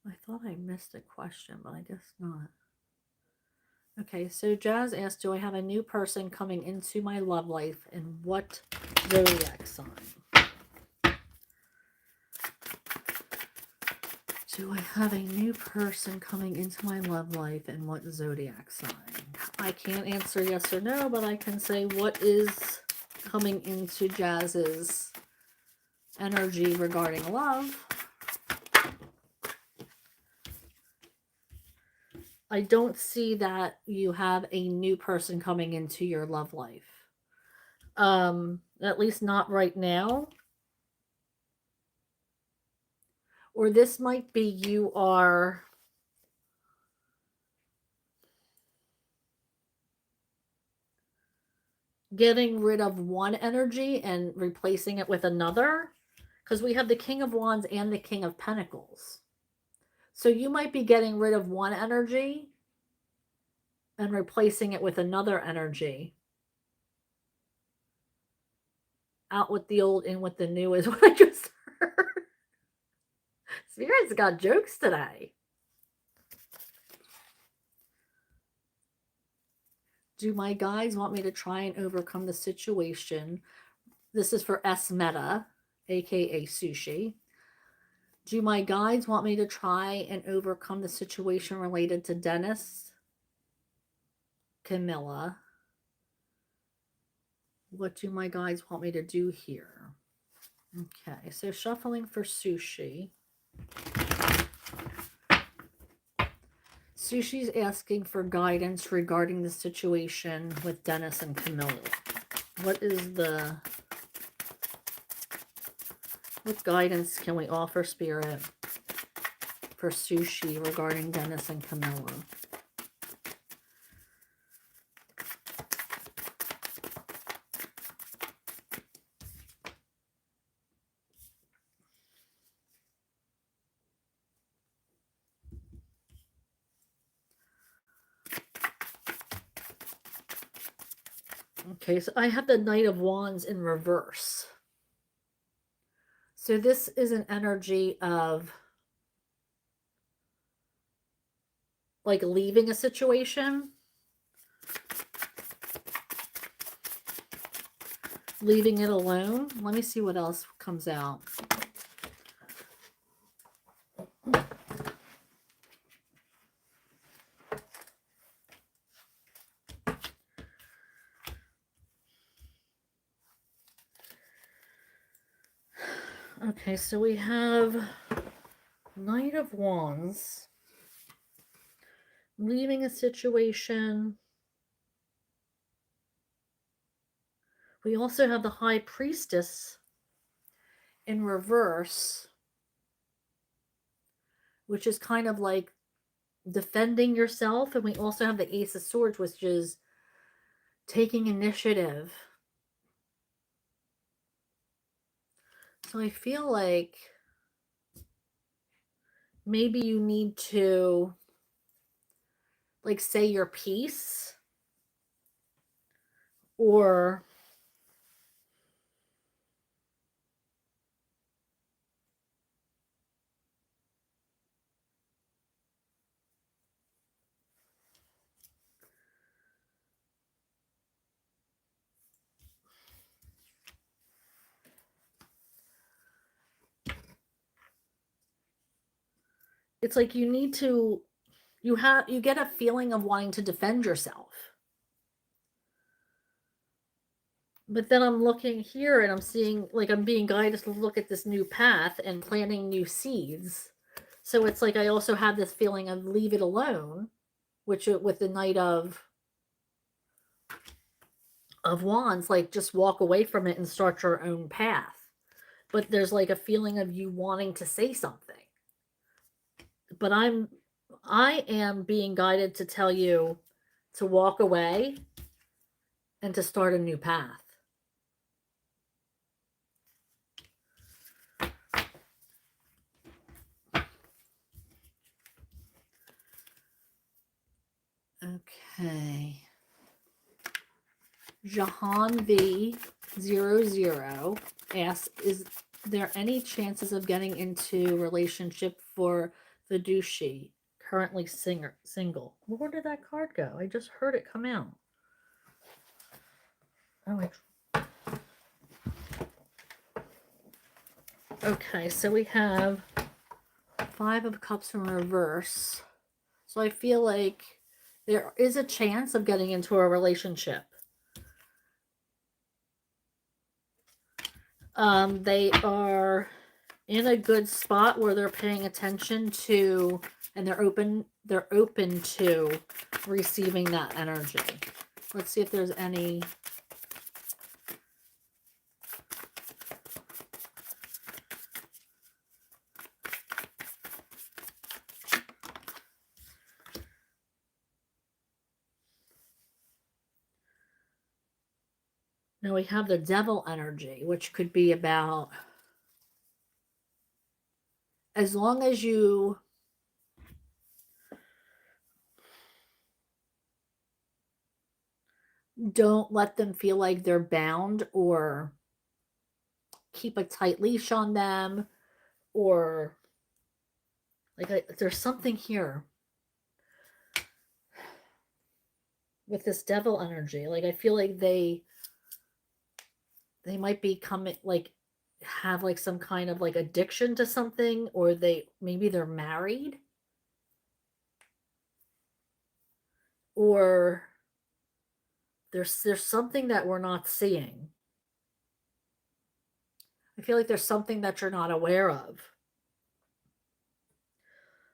I thought I missed a question, but I guess not. Okay, so Jazz asked, do I have a new person coming into my love life and what zodiac sign? Do I have a new person coming into my love life and what zodiac sign? I can't answer yes or no, but I can say what is coming into Jazz's energy regarding love. I don't see that you have a new person coming into your love life. At least not right now. Or this might be you are getting rid of one energy and replacing it with another. Because we have the King of Wands and the King of Pentacles. So you might be getting rid of one energy and replacing it with another energy. Out with the old, in with the new is what I just heard. Spirits got jokes today. Do my guides want me to try and overcome the situation? This is for S Meta, aka Sushi. Do my guides want me to try and overcome the situation related to Dennis? Camilla. What do my guides want me to do here? Okay, so shuffling for Sushi. Sushi's asking for guidance regarding the situation with Dennis and Camilla. What guidance can we offer, Spirit, for Sushi regarding Dennis and Camilla? Okay, so I have the Knight of Wands in reverse. So this is an energy of like leaving a situation, leaving it alone. Let me see what else comes out. Okay, so we have Knight of Wands, leaving a situation. We also have the High Priestess in reverse, which is kind of like defending yourself. And we also have the Ace of Swords, which is taking initiative. So I feel like maybe you need to like say your piece, or it's like you need to, you get a feeling of wanting to defend yourself. But then I'm looking here and I'm seeing like I'm being guided to look at this new path and planting new seeds. So it's like I also have this feeling of leave it alone, which with the Knight of Wands, like just walk away from it and start your own path. But there's like a feeling of you wanting to say something. But I am being guided to tell you to walk away and to start a new path. Okay. Jahan V00 asks, is there any chances of getting into relationship for the Dushi, currently single? Where did that card go? I just heard it come out. Oh, okay, so we have 5 of Cups in reverse. So I feel like there is a chance of getting into a relationship. They are in a good spot where they're paying attention to, and they're open to receiving that energy. Let's see if there's any. Now we have the Devil energy, which could be about, as long as you don't let them feel like they're bound or keep a tight leash on them, or there's something here with this devil energy. Like I feel like they might be coming, like have like some kind of like addiction to something, or maybe they're married, or there's something that we're not seeing. I feel like there's something that you're not aware of.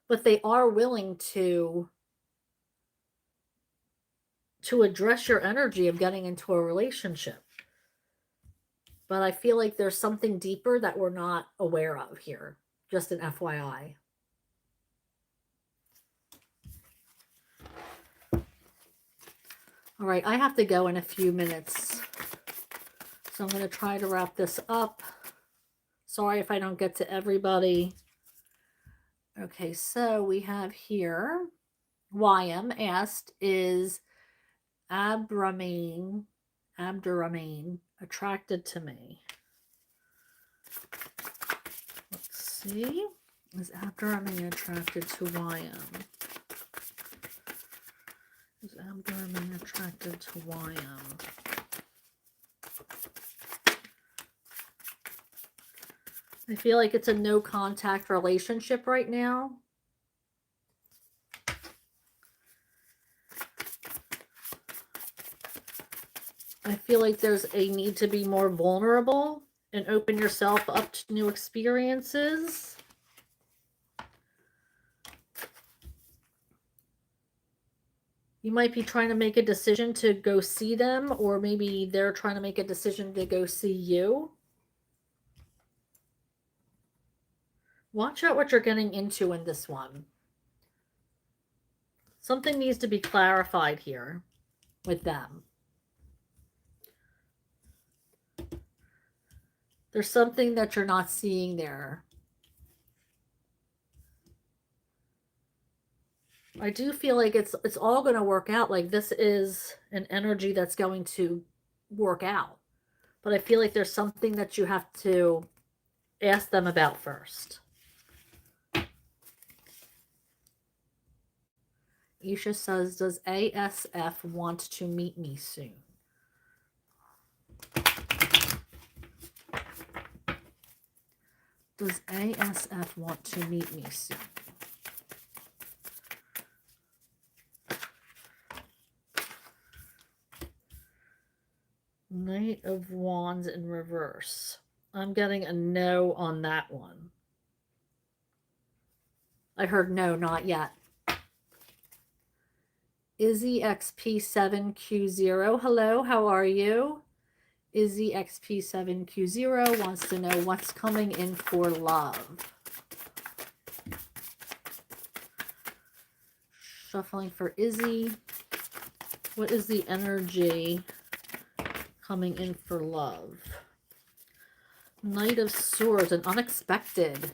But they are willing to address your energy of getting into a relationship. But I feel like there's something deeper that we're not aware of here. Just an FYI. All right, I have to go in a few minutes. So I'm going to try to wrap this up. Sorry if I don't get to everybody. Okay, so we have here, YM asked, is Abdurrahman attracted to me? Let's see. Is Abdurrahman attracted to YM? Is Abdurrahman attracted to YM? I feel like it's a no contact relationship right now. I feel like there's a need to be more vulnerable and open yourself up to new experiences. You might be trying to make a decision to go see them, or maybe they're trying to make a decision to go see you. Watch out what you're getting into in this one. Something needs to be clarified here with them. There's something that you're not seeing there. I do feel like it's all going to work out. Like this is an energy that's going to work out. But I feel like there's something that you have to ask them about first. Isha says, does ASF want to meet me soon? Does ASF want to meet me soon? Knight of Wands in reverse. I'm getting a no on that one. I heard no, not yet. Izzy XP7Q0. Hello, how are you? Izzy XP7Q0 wants to know what's coming in for love. Shuffling for Izzy. What is the energy coming in for love? Knight of Swords, an unexpected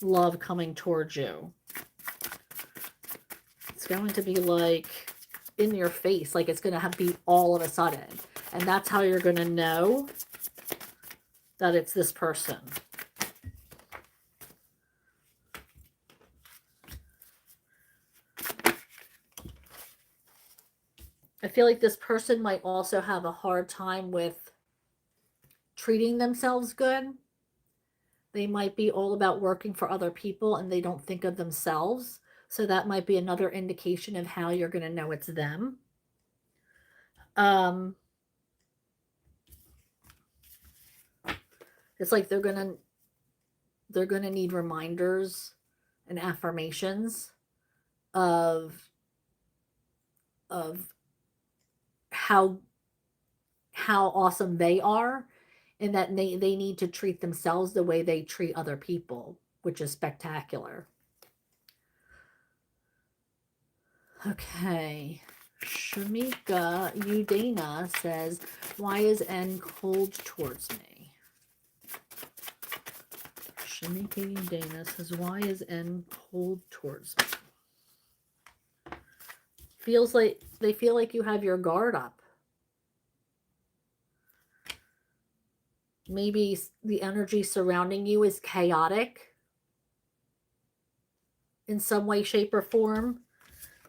love coming towards you. It's going to be like in your face, like it's going to be all of a sudden. And that's how you're going to know that it's this person. I feel like this person might also have a hard time with treating themselves good. They might be all about working for other people and they don't think of themselves. So that might be another indication of how you're going to know it's them. It's like they're going to need reminders and affirmations of how awesome they are, and that they need to treat themselves the way they treat other people, which is spectacular. Okay. Shamika Udana says, why is N cold towards me? Shamika Udana says, why is N cold towards me? feels like they feel like you have your guard up. Maybe the energy surrounding you is chaotic in some way, shape, or form,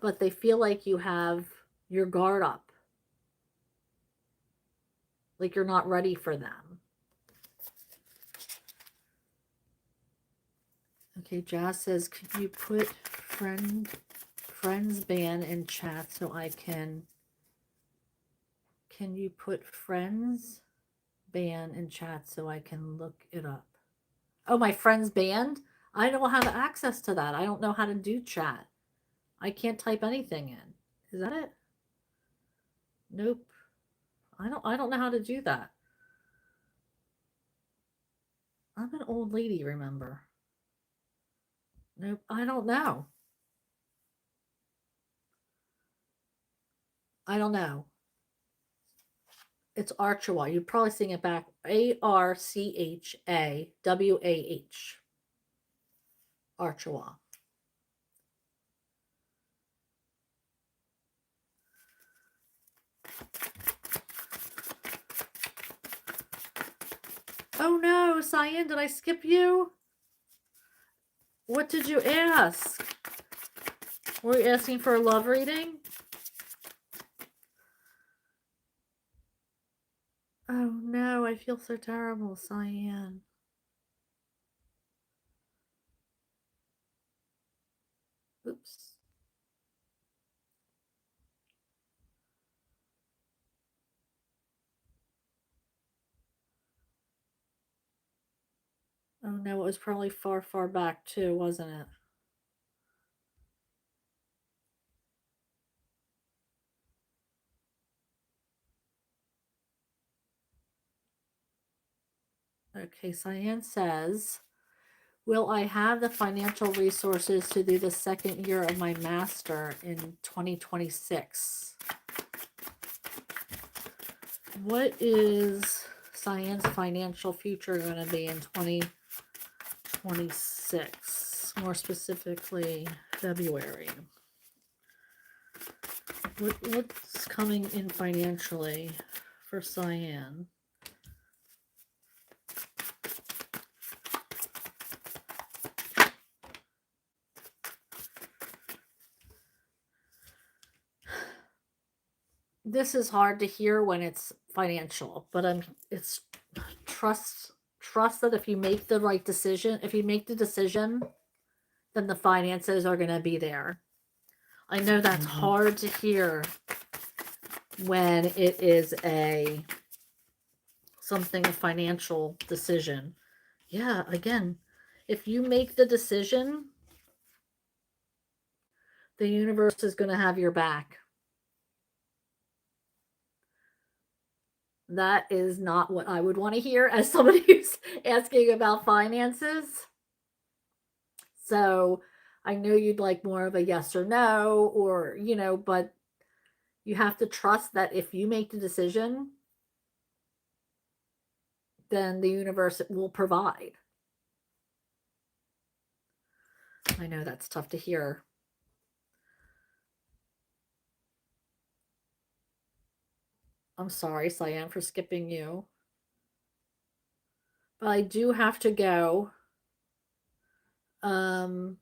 but they feel like you have your guard up, like you're not ready for them. Okay, Jazz says, could you put friends ban in chat so I can you put friends ban in chat so I can look it up? Oh, my friends banned? I don't have access to that. I don't know how to do chat. I can't type anything in. Is that it? Nope. I don't know how to do that. I'm an old lady, remember? Nope, I don't know. I don't know. It's Archawah. You're probably seeing it back. Archawah. Archawah. Oh no, Cyan, did I skip you? What did you ask? Were you asking for a love reading? Oh no, I feel so terrible, Cyan. Oops. Oh no, it was probably far, far back too, wasn't it? Okay, Cyan says, will I have the financial resources to do the second year of my master in 2026? What is Cyan's financial future going to be in 2026? More specifically, February. What's coming in financially for Cyan? This is hard to hear when it's financial, but it's trust that if you make the right decision, if you make the decision, then the finances are going to be there. I know that's hard to hear when it is a financial decision. Yeah, again, if you make the decision, the universe is going to have your back. That is not what I would want to hear as somebody who's asking about finances. So I know you'd like more of a yes or no, or, but you have to trust that if you make the decision, then the universe will provide. I know that's tough to hear. I'm sorry, Cyan, for skipping you. But I do have to go. I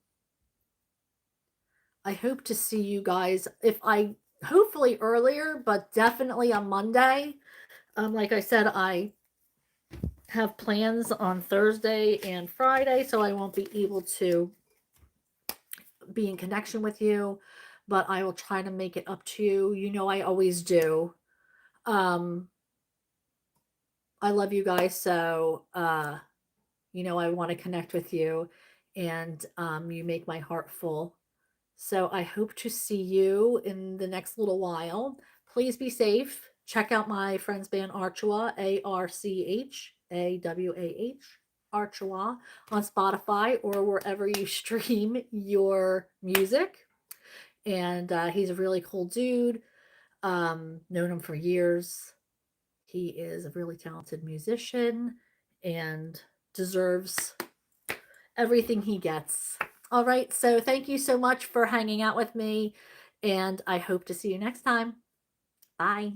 hope to see you guys hopefully earlier, but definitely on Monday. Like I said, I have plans on Thursday and Friday, so I won't be able to be in connection with you, but I will try to make it up to you. You know, I always do. I love you guys, so I want to connect with you, and you make my heart full. So I hope to see you in the next little while. Please be safe. Check out my friends band Archawah, Archawah, Archawah, on Spotify or wherever you stream your music. And he's a really cool dude. Known him for years. He is a really talented musician and deserves everything he gets. All right. So thank you so much for hanging out with me. And I hope to see you next time. Bye.